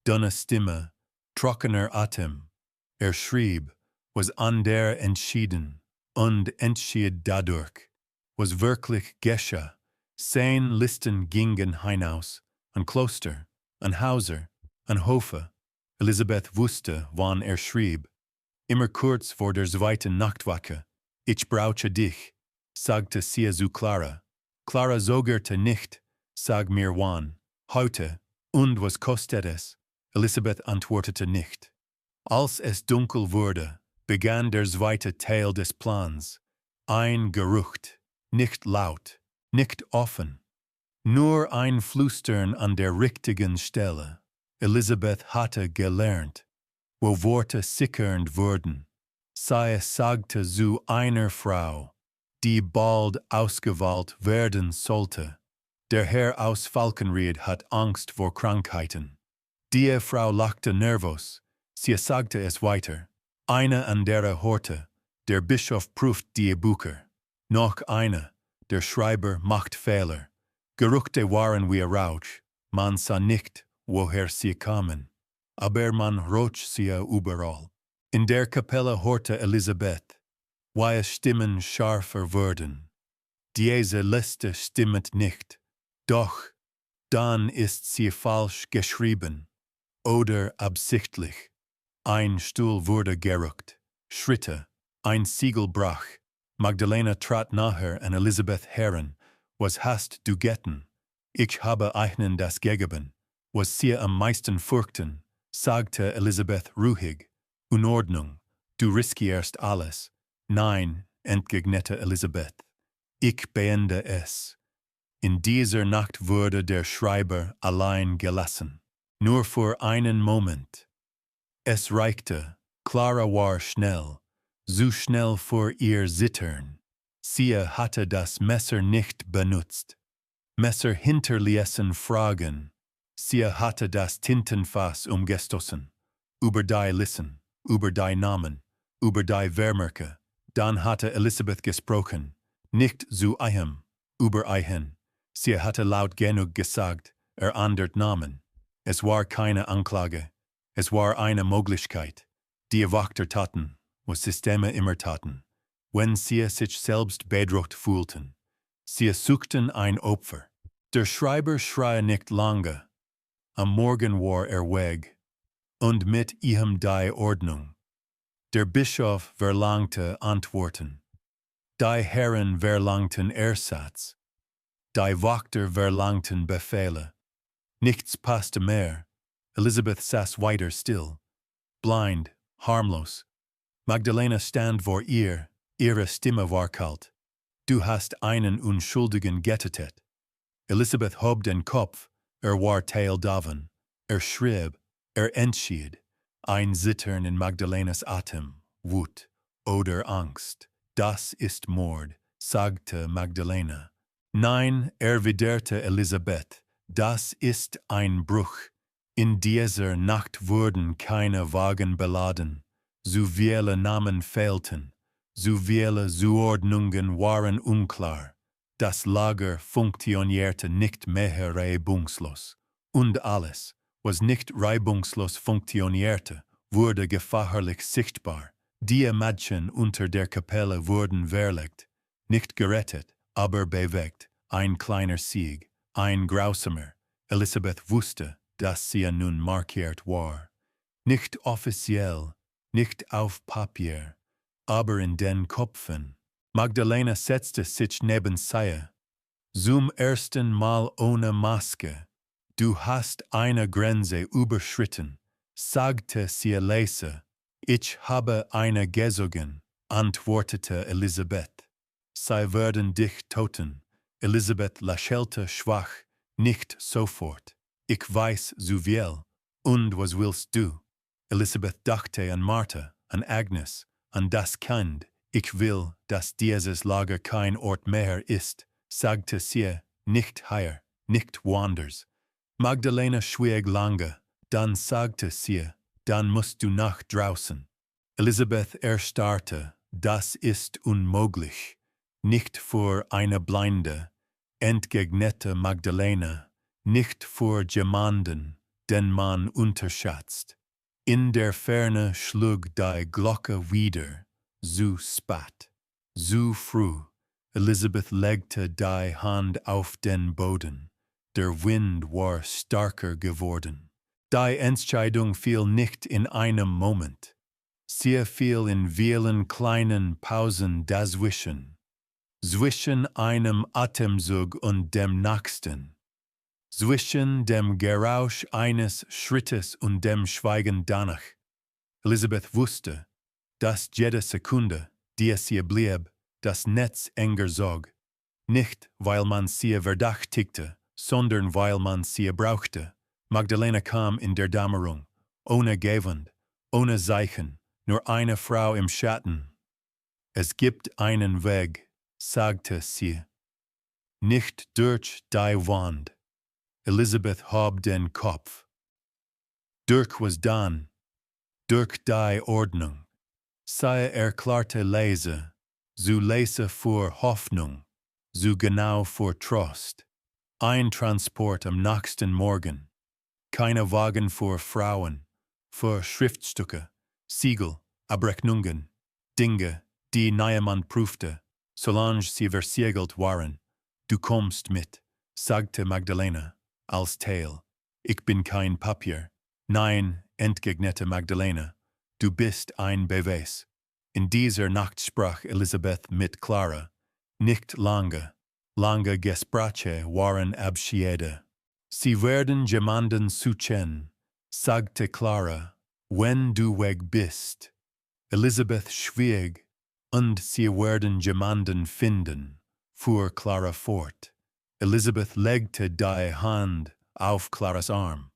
dünne Stimme, trockener Atem. Er schrieb, was ander entschieden, und entschied dadurch, was wirklich geschah. 10 Listen gingen hinaus, an Kloster, an Häuser, an Hofe. Elisabeth wusste, wann er schrieb. Immer kurz vor der zweiten Nachtwache. Ich brauche dich, sagte sie zu Clara. Clara zögerte nicht, sag mir wann, heute, und was kostet es? Elisabeth antwortete nicht. Als es dunkel wurde, begann der zweite Teil des Plans. Ein Gerücht, nicht laut, nicht offen, nur ein Flüstern an der richtigen Stelle. Elisabeth hatte gelernt, wo Worte sickernd wurden. Sie sagte zu einer Frau, die bald ausgewählt werden sollte. Der Herr aus Falkenried hat Angst vor Krankheiten. Die Frau lachte nervös. Sie sagte es weiter. Eine andere horte. Der Bischof prüft die Bücher. Noch eine. Der Schreiber macht Fehler. Gerüchte waren wie Rauch. Man sah nicht, woher sie kamen. Aber man roch sie überall. In der Kapelle horte Elisabeth, wie es Stimmen scharfer wurden. Diese letzte stimmt nicht. Doch, dann ist sie falsch geschrieben. Oder absichtlich. Ein Stuhl wurde gerückt. Schritte. Ein Siegel brach. Magdalena trat nahe an Elisabeth heran. Was hast du getan? Ich habe ihnen das gegeben. Was sie am meisten fürchten, sagte Elisabeth ruhig. Unordnung. Du riskierst alles. Nein, entgegnete Elisabeth. Ich beende es. In dieser Nacht wurde der Schreiber allein gelassen. Nur für einen Moment. Es reichte. Clara war schnell. Zu schnell für ihr Zittern. Sie hatte das Messer nicht benutzt. Messer hinterließen Fragen. Sie hatte das Tintenfass umgestoßen. Über die Listen, über die Namen, über die Vermerke. Dann hatte Elisabeth gesprochen, nicht zu einem, über einen. Sie hatte laut genug gesagt, andert Namen. Es war keine Anklage, es war eine Möglichkeit, die Erwachter taten, was Systeme immer taten, wenn sie sich selbst bedroht fühlten. Sie suchten ein Opfer. Der Schreiber schrie nicht lange. Am Morgen war weg, und mit ihm die Ordnung. Der Bischof verlangte Antworten. Die Herren verlangten Ersatz. Die Wächter verlangten Befehle. Nichts passte mehr. Elisabeth saß weiter still, blind, harmlos. Magdalena stand vor ihr, ihre Stimme war kalt. Du hast einen Unschuldigen getötet. Elisabeth hob den Kopf, war teildaven. Schrieb, entschied. Ein Zittern in Magdalenas Atem, Wut oder Angst. Das ist Mord, sagte Magdalena. Nein, erwiderte Elisabeth, das ist ein Bruch. In dieser Nacht wurden keine Wagen beladen, so viele Namen fehlten, so viele Zuordnungen waren unklar. Das Lager funktionierte nicht mehr reibungslos. Und alles, was nicht reibungslos funktionierte, wurde gefährlich sichtbar. Die Mädchen unter der Kapelle wurden verlegt, nicht gerettet, aber bewegt. Ein kleiner Sieg, ein grausamer. Elisabeth wusste, dass sie nun markiert war. Nicht offiziell, nicht auf Papier, aber in den Köpfen. Magdalena setzte sich neben sie. Zum ersten Mal ohne Maske. Du hast eine Grenze überschritten, sagte sie leise. Ich habe eine gesogen, antwortete Elisabeth. Sie werden dich töten. Elisabeth lächelte schwach, nicht sofort. Ich weiß so viel. Und was willst du? Elisabeth dachte an Martha, an Agnes, an das Kind. Ich will, dass dieses Lager kein Ort mehr ist, sagte sie, nicht hier, nicht woanders. Magdalena schwieg lange, dann sagte sie, dann musst du nach draußen. Elisabeth erstarrte, das ist unmöglich, nicht für eine Blinde, entgegnete Magdalena, nicht für jemanden, den man unterschätzt. In der Ferne schlug die Glocke wieder, so spät, so früh. Elisabeth legte die Hand auf den Boden. Der Wind war stärker geworden. Die Entscheidung fiel nicht in einem Moment. Sie fiel in vielen kleinen Pausen dazwischen. Zwischen einem Atemzug und dem nächsten. Zwischen dem Geräusch eines Schrittes und dem Schweigen danach. Elisabeth wusste, dass jede Sekunde, die es ihr blieb, das Netz enger sog. Nicht, weil man sie verdächtigte, sondern weil man sie brauchte. Magdalena kam in der Dämmerung, ohne Gewand, ohne Zeichen, nur eine Frau im Schatten. Es gibt einen Weg, sagte sie. Nicht durch die Wand. Elisabeth hob den Kopf. Durch was dann? Durch die Ordnung. Sie erklärte leise, so leise vor Hoffnung, so genau vor Trost. Ein Transport am nächsten Morgen. Keine Wagen für Frauen, für Schriftstücke, Siegel, Abrechnungen, Dinge, die niemand prüfte, solange sie versiegelt waren. Du kommst mit, sagte Magdalena, als Teil. Ich bin kein Papier. Nein, entgegnete Magdalena, du bist ein Beweis. In dieser Nacht sprach Elisabeth mit Clara. Nicht lange, lange Gespräche waren Abschiede. Sie werden jemanden suchen, sagte Clara, wenn du weg bist. Elisabeth schwieg, und sie werden jemanden finden, fuhr Clara fort. Elisabeth legte die Hand auf Claras Arm,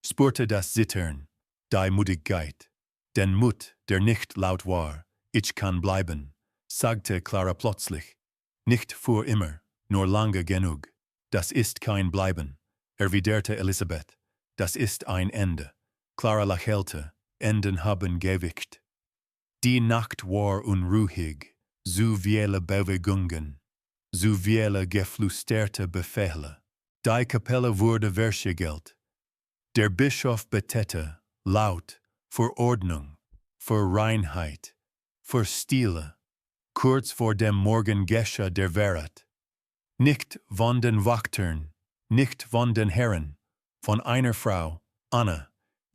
spürte das Zittern, die Müdigkeit, den Mut, der nicht laut war. Ich kann bleiben, sagte Clara plötzlich. Nicht für immer, nur lange genug. Das ist kein Bleiben, erwiderte Elisabeth. Das ist ein Ende. Clara lächelte, Enden haben Gewicht. Die Nacht war unruhig. so viele Bewegungen, so viele geflüsterte Befehle. Die Kapelle wurde verschiegelt. Der Bischof betete, laut, für Ordnung, für Reinheit, für Stille, kurz vor dem Morgen geschah der Wahrheit. Nicht von den Wachtern, nicht von den Herren, von einer Frau, Anna,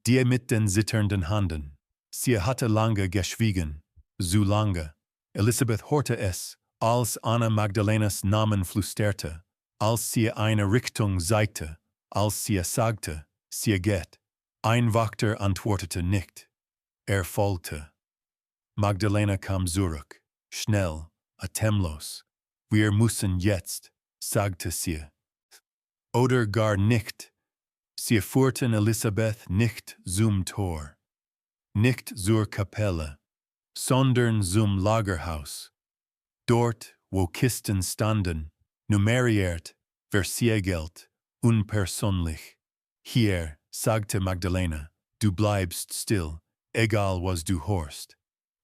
die mit den zitternden Händen. Sie hatte lange geschwiegen, so lange. Elisabeth hörte es, als Anna Magdalenas Namen flüsterte, als sie eine Richtung zeigte, als sie sagte, sie geht. Ein Wachter antwortete nicht. Er folgte. Magdalena kam zurück, schnell, atemlos. Wir müssen jetzt, sagte sie. Oder gar nicht. Sie führten Elisabeth nicht zum Tor, nicht zur Kapelle, sondern zum Lagerhaus. Dort, wo Kisten standen, nummeriert, versiegelt, unpersönlich. Hier, sagte Magdalena, du bleibst still, egal was du hörst.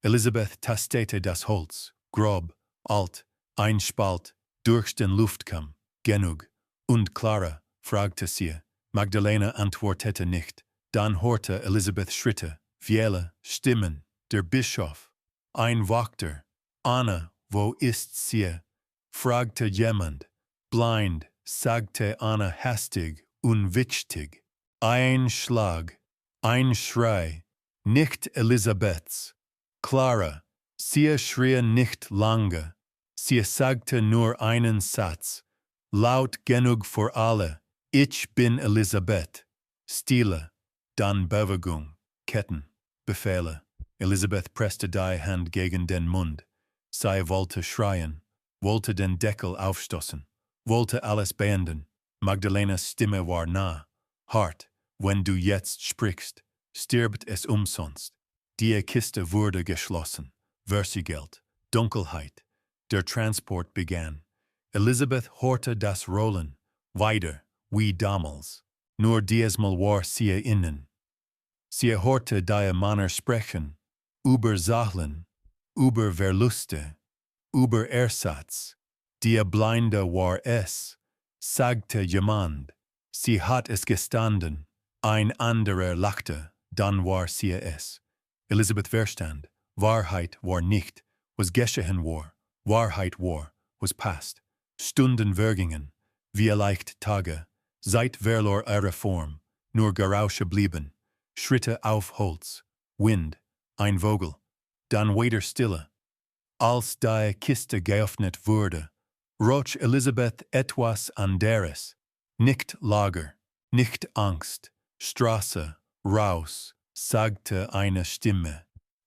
Elisabeth tastete das Holz, grob, alt, ein Spalt, durch den Luftkamm, genug. Und Clara, fragte sie. Magdalena antwortete nicht. Dann hörte Elisabeth Schritte, viele Stimmen, der Bischof, ein Wachter. Anna, wo ist sie? Fragte jemand. Blind, sagte Anna hastig, unwichtig. Ein Schlag, ein Schrei, nicht Elisabeths. Clara, sie schrie nicht lange. Sie sagte nur einen Satz, laut genug für alle. Ich bin Elisabeth. Stille, dann Bewegung, Ketten, Befehle. Elisabeth presste die Hand gegen den Mund. Sie wollte schreien, wollte den Deckel aufstoßen, wollte alles beenden. Magdalenas Stimme war nah, hart. Wenn du jetzt sprichst, stirbt es umsonst. Die Kiste wurde geschlossen. Versiegelt, Dunkelheit. Der Transport begann. Elisabeth hörte das Rollen. Weiter, wie damals. Nur diesmal war sie innen. Sie hörte die Männer sprechen. Über Sachen, über Verluste, über Ersatz. Die Blinde war es, sagte jemand. Sie hat es gestanden. Ein anderer lachte, dann war sie es. Elisabeth verstand. Wahrheit war nicht, was geschehen war. Wahrheit war, was passt. Stunden vergingen, vielleicht Tage. Zeit verlor ihre Form, nur Gerausche blieben. Schritte auf Holz, Wind, ein Vogel, dann wieder Stille. Als die Kiste geöffnet wurde, roch Elisabeth etwas anderes. Nicht Lager, nicht Angst, Straße, raus, sagte eine Stimme.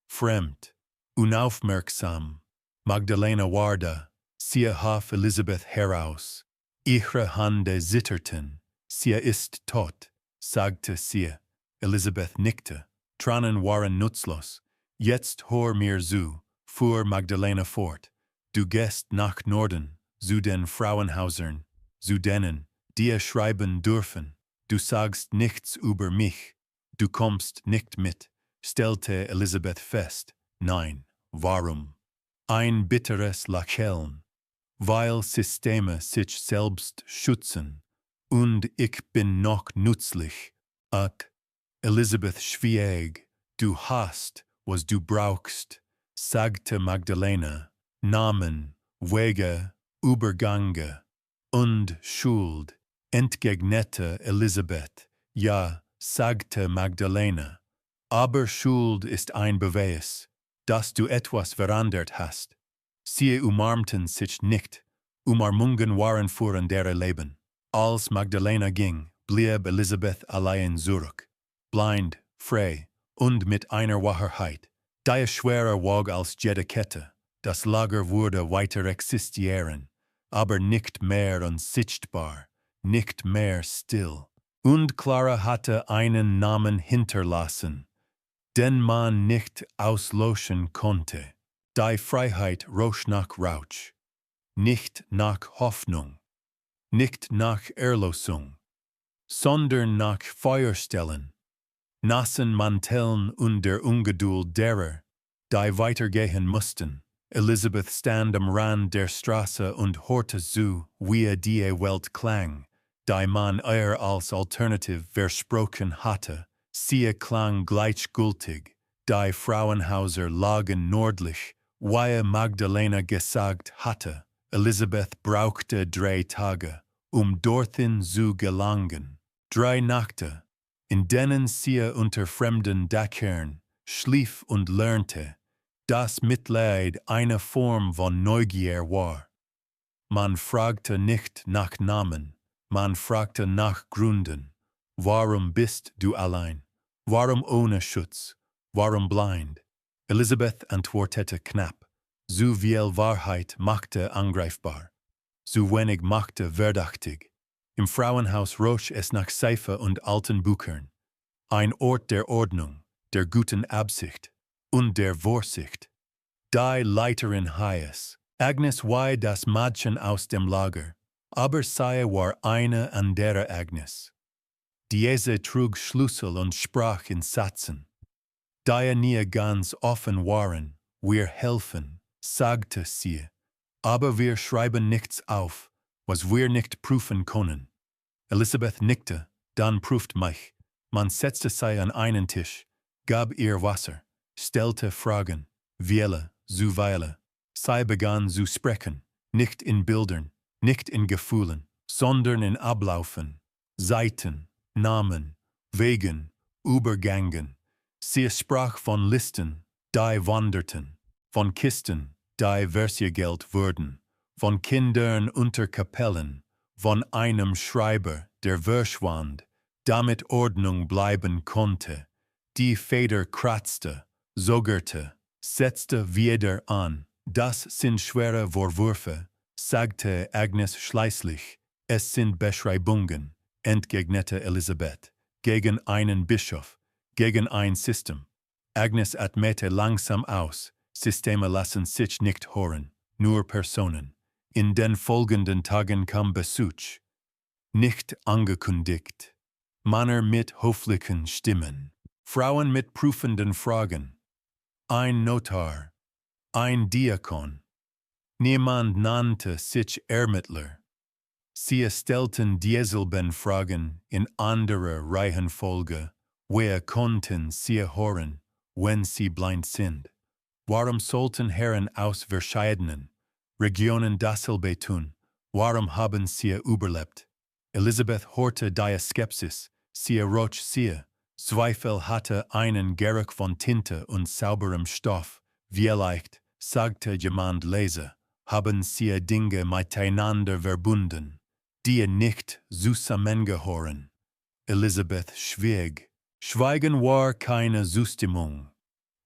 Fremd, unaufmerksam. Magdalena war da, sie half Elisabeth heraus. Ihre Hände zitterten. Sie ist tot, sagte sie. Elisabeth nickte. Tränen waren nutzlos. Jetzt hör mir zu, fuhr Magdalena fort. Du gehst nach Norden, zu den Frauenhäusern, zu denen, die schreiben dürfen. Du sagst nichts über mich. Du kommst nicht mit, stellte Elisabeth fest. Nein, warum? Ein bitteres Lächeln. Weil Systeme sich selbst schützen. Und ich bin noch nützlich. Ach, Elisabeth schwieg. Du hast, was du brauchst, sagte Magdalena. Namen, Wege, Übergange und Schuld, entgegnete Elisabeth. Ja, sagte Magdalena. Aber Schuld ist ein Beweis, dass du etwas verändert hast. Sie umarmten sich nicht. Umarmungen waren für andere Leben. Als Magdalena ging, blieb Elisabeth allein zurück. Blind, frei und mit einer Wahrheit, die schwerer wog als jede Kette. Das Lager würde weiter existieren, aber nicht mehr unsichtbar, nicht mehr still. Und Clara hatte einen Namen hinterlassen, den man nicht auslöschen konnte. Die Freiheit roch nach Rausch, nicht nach Hoffnung, nicht nach Erlösung, sondern nach Feuerstellen, nassen Manteln und der Ungeduld derer, die weitergehen mussten. Elisabeth stand am Rand der Straße und horte zu, wie die Welt klang, die man ihr als Alternative versprochen hatte. Sie klang gleichgültig, die Frauenhäuser lagen nördlich, wie Magdalena gesagt hatte. Elisabeth brauchte 3 Tage, dorthin zu gelangen. 3 Nächte, in denen sie unter fremden Dächern schlief und lernte, dass Mitleid eine Form von Neugier war. Man fragte nicht nach Namen, man fragte nach Gründen. Warum bist du allein? Warum ohne Schutz? Warum blind? Elisabeth antwortete knapp. Zu viel Wahrheit machte angreifbar. Zu wenig machte verdächtig. Im Frauenhaus roch es nach Seife und alten Büchern. Ein Ort der Ordnung, der guten Absicht und der Vorsicht. Die Leiterin heiß. Agnes war das Mädchen aus dem Lager, aber sie war eine andere Agnes. Diese trug Schlüssel und sprach in Sätzen. Die nie ganz offen waren, wir helfen, sagte sie, aber wir schreiben nichts auf, was wir nicht prüfen können. Elisabeth nickte, dann prüft mich. Man setzte sie an einen Tisch, gab ihr Wasser, stellte Fragen, Weile, zuweilen. Sie begann zu sprechen, nicht in Bildern, nicht in Gefühlen, sondern in Ablaufen, Seiten, Namen, Wegen, Übergängen. Sie sprach von Listen, die wanderten, von Kisten, die Versiegeld wurden, von Kindern unter Kapellen, von einem Schreiber, der verschwand, damit Ordnung bleiben konnte. Die Feder kratzte, sogerte, setzte wieder an. Das sind schwere Vorwürfe, sagte Agnes schließlich. Es sind Beschreibungen, entgegnete Elisabeth, gegen einen Bischof, gegen ein System. Agnes atmete langsam aus. Systeme lassen sich nicht hören, nur Personen. In den folgenden Tagen kam Besuch. Nicht angekündigt. Männer mit höflichen Stimmen. Frauen mit prüfenden Fragen. Ein Notar. Ein Diakon. Niemand nannte sich Ermittler. Sie stellten dieselben Fragen in anderer Reihenfolge. Woher konnten sie hören, wenn sie blind sind? Warum sollten Herren aus verschiedenen Regionen dasselbe tun? Warum haben sie überlebt? Elisabeth hörte die Skepsis, sie roch sie. Zweifel hatte einen Geruch von Tinte und sauberem Stoff. Vielleicht, sagte jemand leise, haben sie Dinge miteinander verbunden, die nicht zusammengehören. Elisabeth schwieg. Schweigen war keine Zustimmung.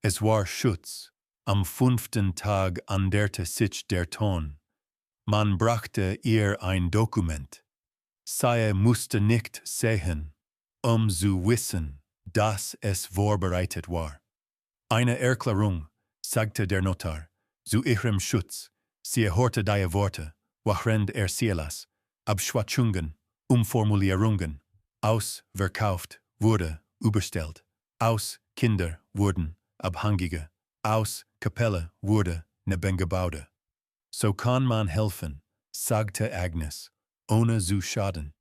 Es war Schutz. Am 5. Tag änderte sich der Ton. Man brachte ihr ein Dokument. Sie musste nicht sehen, zu wissen, dass es vorbereitet war. Eine Erklärung, sagte der Notar, zu ihrem Schutz. Sie hörte die Worte, während sie las. Abschwätzungen, Umformulierungen. Aus, verkauft, wurde, überstellt. Aus, Kinder, wurden, Abhängige. Aus, Kapelle, wurde, Nebengebäude. So kann man helfen, sagte Agnes, ohne zu schaden.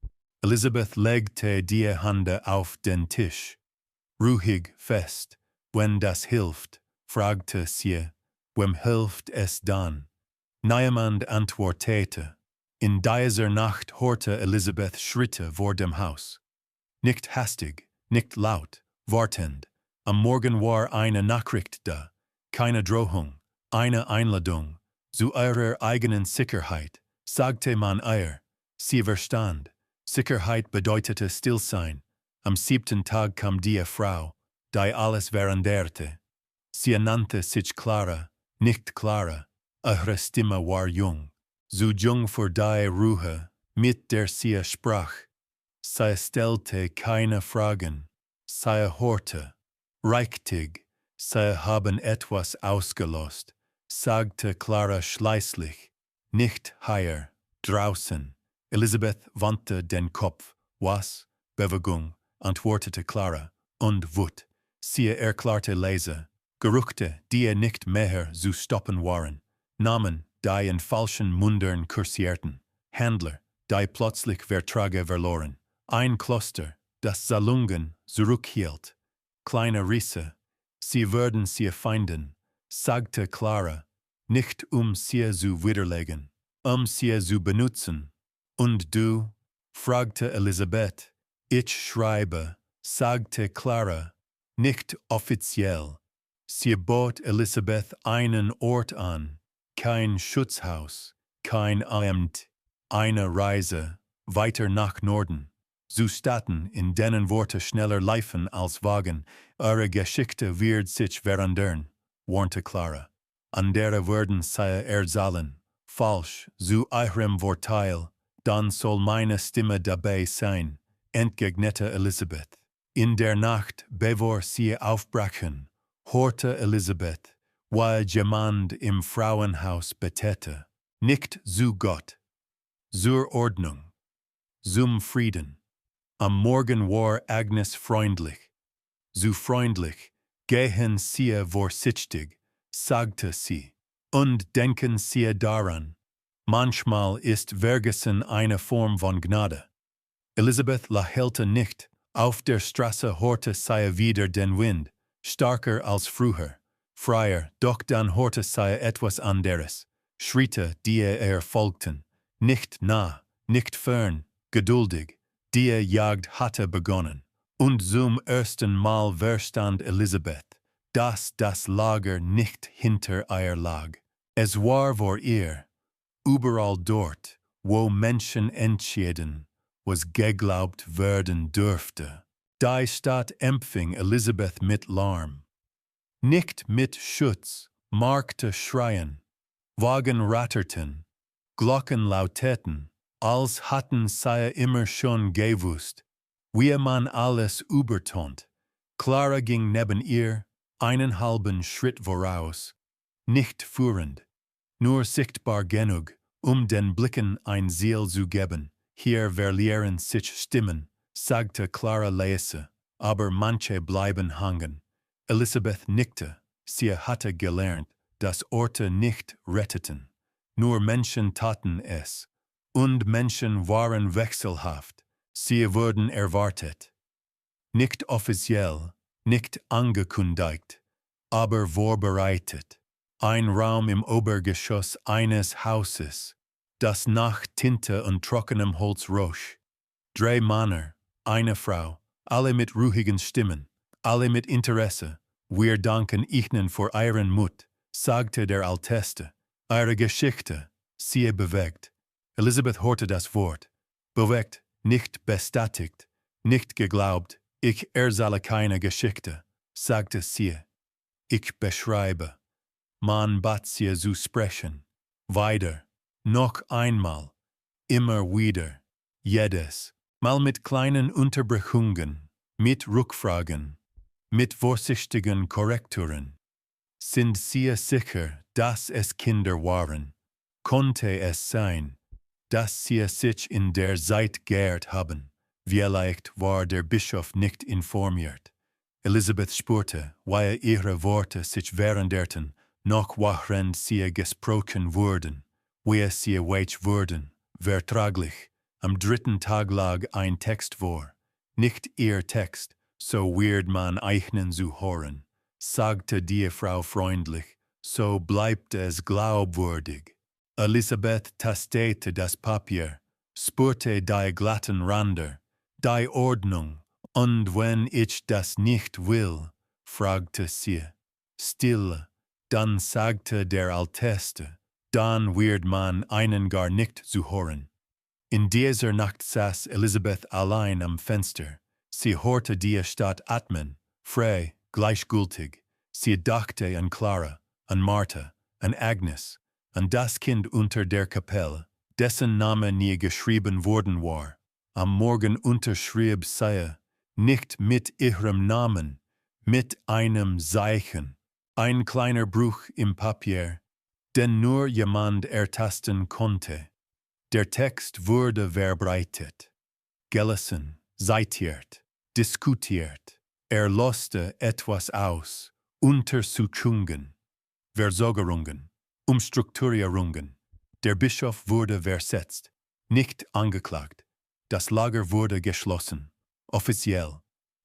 Elisabeth legte die Hände auf den Tisch. Ruhig fest, wenn das hilft, fragte sie, wem hilft es dann? Niemand antwortete. In dieser Nacht hörte Elisabeth Schritte vor dem Haus. Nicht hastig, nicht laut, wartend. Am Morgen war eine Nachricht da, keine Drohung, eine Einladung. Zu eurer eigenen Sicherheit, sagte man ihr. Sie verstand. Sicherheit bedeutete Stillsein. Am 7. Tag kam die Frau, die alles veränderte. Sie nannte sich Clara, nicht Clara. Ihre Stimme war jung. Zu jung für die Ruhe, mit der sie sprach. Sie stellte keine Fragen. Sie hörte. Richtig, sie haben etwas ausgelost, sagte Clara schließlich. Nicht hier, draußen. Elisabeth wandte den Kopf. Was? Bewegung, antwortete Clara. Und Wut. Sie erklärte leise. Gerüchte, die nicht mehr zu stoppen waren. Namen, die in falschen Mundern kursierten, Händler, die plötzlich Verträge verloren, ein Kloster, das Salungen zurückhielt, kleine Risse, sie würden sie finden, sagte Clara, nicht sie zu widerlegen, sie zu benutzen. Und du? Fragte Elisabeth. Ich schreibe, sagte Clara, nicht offiziell. Sie bot Elisabeth einen Ort an, kein Schutzhaus, kein Amt, eine Reise, weiter nach Norden, zu Städten, in denen Worte schneller liefen als Wagen. Eure Geschichte wird sich verändern, warnte Clara. Andere würden sie erzählen, falsch, zu eurem Vorteil, dann soll meine Stimme dabei sein, entgegnete Elisabeth. In der Nacht, bevor sie aufbrachen, hörte Elisabeth, weil jemand im Frauenhaus betete, nicht zu Gott, zur Ordnung, zum Frieden. Am Morgen war Agnes freundlich. So freundlich, gehen Sie vorsichtig, sagte sie, und denken Sie daran, manchmal ist Vergessen eine Form von Gnade. Elisabeth lächelte nicht, auf der Straße hörte sie wieder den Wind, stärker als früher, freier, doch dann hörte sie etwas anderes, Schritte, die ihr folgten, nicht nah, nicht fern, geduldig, die Jagd hatte begonnen. Und zum ersten Mal verstand Elisabeth, dass das Lager nicht hinter ihr lag. Es war vor ihr, überall dort, wo Menschen entschieden, was geglaubt werden dürfte. Die Stadt empfing Elisabeth mit Lärm, nicht mit Schutz, Märkte schreien, Wagen ratterten, Glocken lauteten, als hatten sie immer schon gewusst, wie man alles übertont. Clara ging neben ihr, einen halben Schritt voraus, nicht führend, nur sichtbar genug, den Blicken ein Ziel zu geben. Hier verlieren sich Stimmen, sagte Clara leise, aber manche bleiben hängen. Elisabeth nickte, sie hatte gelernt, dass Orte nicht retteten, nur Menschen taten es. Und Menschen waren wechselhaft, sie wurden erwartet. Nicht offiziell, nicht angekündigt, aber vorbereitet. Ein Raum im Obergeschoss eines Hauses, das nach Tinte und trockenem Holz roch. 3 Männer, eine Frau, alle mit ruhigen Stimmen, alle mit Interesse. Wir danken Ihnen für euren Mut, sagte der Älteste. Eure Geschichte, sie bewegt. Elisabeth hörte das Wort. Bewegt, nicht bestätigt, nicht geglaubt. Ich erzähle keine Geschichte, sagte sie. Ich beschreibe. Man bat sie zu sprechen. Weiter, noch einmal, immer wieder, jedes Mal mit kleinen Unterbrechungen, mit Rückfragen, mit vorsichtigen Korrekturen. Sind Sie sicher, dass es Kinder waren? Konnte es sein, dass sie sich in der Zeit geirrt haben? Vielleicht war der Bischof nicht informiert. Elisabeth spürte, weil ihre Worte sich veränderten, noch während sie gesprochen wurden, wie sie weich wurden, vertraglich. Am 3. Tag lag ein Text vor, nicht ihr Text, so wird man eignen zu hören, sagte die Frau freundlich, so bleibt es glaubwürdig. Elisabeth tastete das Papier, spürte die glatten Ränder, die Ordnung, und wenn ich das nicht will, fragte sie. Stille, dann sagte der Älteste, dann wird man einen gar nicht zu hören. In dieser Nacht saß Elisabeth allein am Fenster. Sie hörte die Stadt atmen, frei, gleichgültig. Sie dachte an Clara, an Martha, an Agnes, an das Kind unter der Kapelle, dessen Name nie geschrieben worden war. Am Morgen unterschrieb sie, nicht mit ihrem Namen, mit einem Zeichen. Ein kleiner Bruch im Papier, den nur jemand ertasten konnte. Der Text wurde verbreitet, gelesen, zitiert, diskutiert. Löste etwas aus, Untersuchungen, Versorgerungen, Umstrukturierungen. Der Bischof wurde versetzt, nicht angeklagt. Das Lager wurde geschlossen. Offiziell.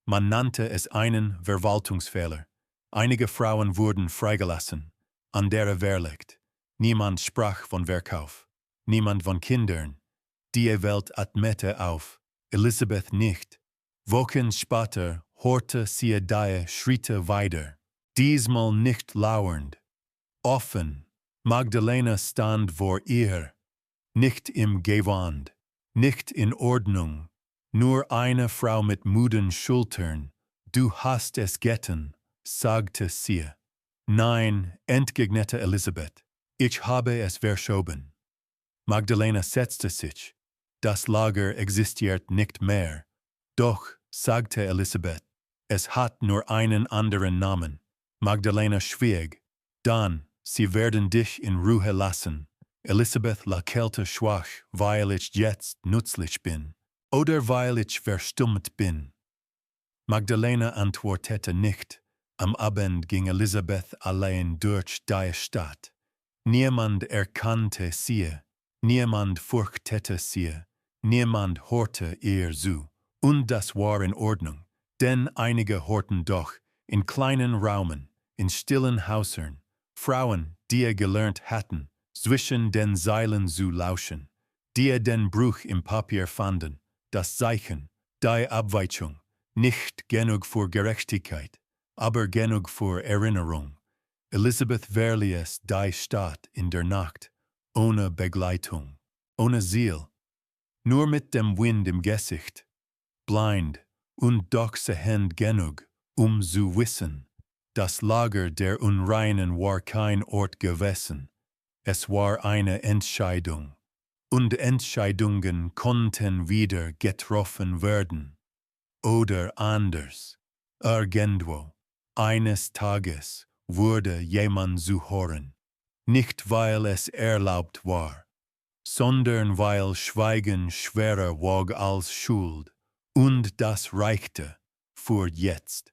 Man nannte es einen Verwaltungsfehler. Einige Frauen wurden freigelassen. Andere verlegt. Niemand sprach von Verkauf. Niemand von Kindern. Die Welt atmete auf. Elisabeth nicht. Wochen später hörte sie die Schritte weiter. Diesmal nicht lauernd. Offen. Magdalena stand vor ihr. Nicht im Gewand. Nicht in Ordnung. Nur eine Frau mit müden Schultern. Du hast es getan, sagte sie. Nein, entgegnete Elisabeth. Ich habe es verschoben. Magdalena setzte sich. Das Lager existiert nicht mehr. Doch, sagte Elisabeth, es hat nur einen anderen Namen. Magdalena schwieg. Dann, sie werden dich in Ruhe lassen. Elisabeth lächelte schwach, weil ich jetzt nützlich bin. Oder weil ich verstummt bin. Magdalena antwortete nicht. Am Abend ging Elisabeth allein durch die Stadt. Niemand erkannte sie. Niemand fürchtete sie. Niemand hörte ihr zu. Und das war in Ordnung. Denn einige hörten doch, in kleinen Raumen, in stillen Häusern, Frauen, die gelernt hatten, zwischen den Zeilen zu lauschen, die den Bruch im Papier fanden, das Zeichen, die Abweichung, nicht genug für Gerechtigkeit, aber genug für Erinnerung. Elisabeth verließ die Stadt in der Nacht, ohne Begleitung, ohne Ziel, nur mit dem Wind im Gesicht, blind und doch sehend genug, zu wissen, das Lager der Unreinen war kein Ort gewesen, es war eine Entscheidung. Und Entscheidungen konnten wieder getroffen werden. Oder anders. Irgendwo. Eines Tages wurde jemand zu hören. Nicht weil es erlaubt war, sondern weil Schweigen schwerer wog als Schuld. Und das reichte für jetzt.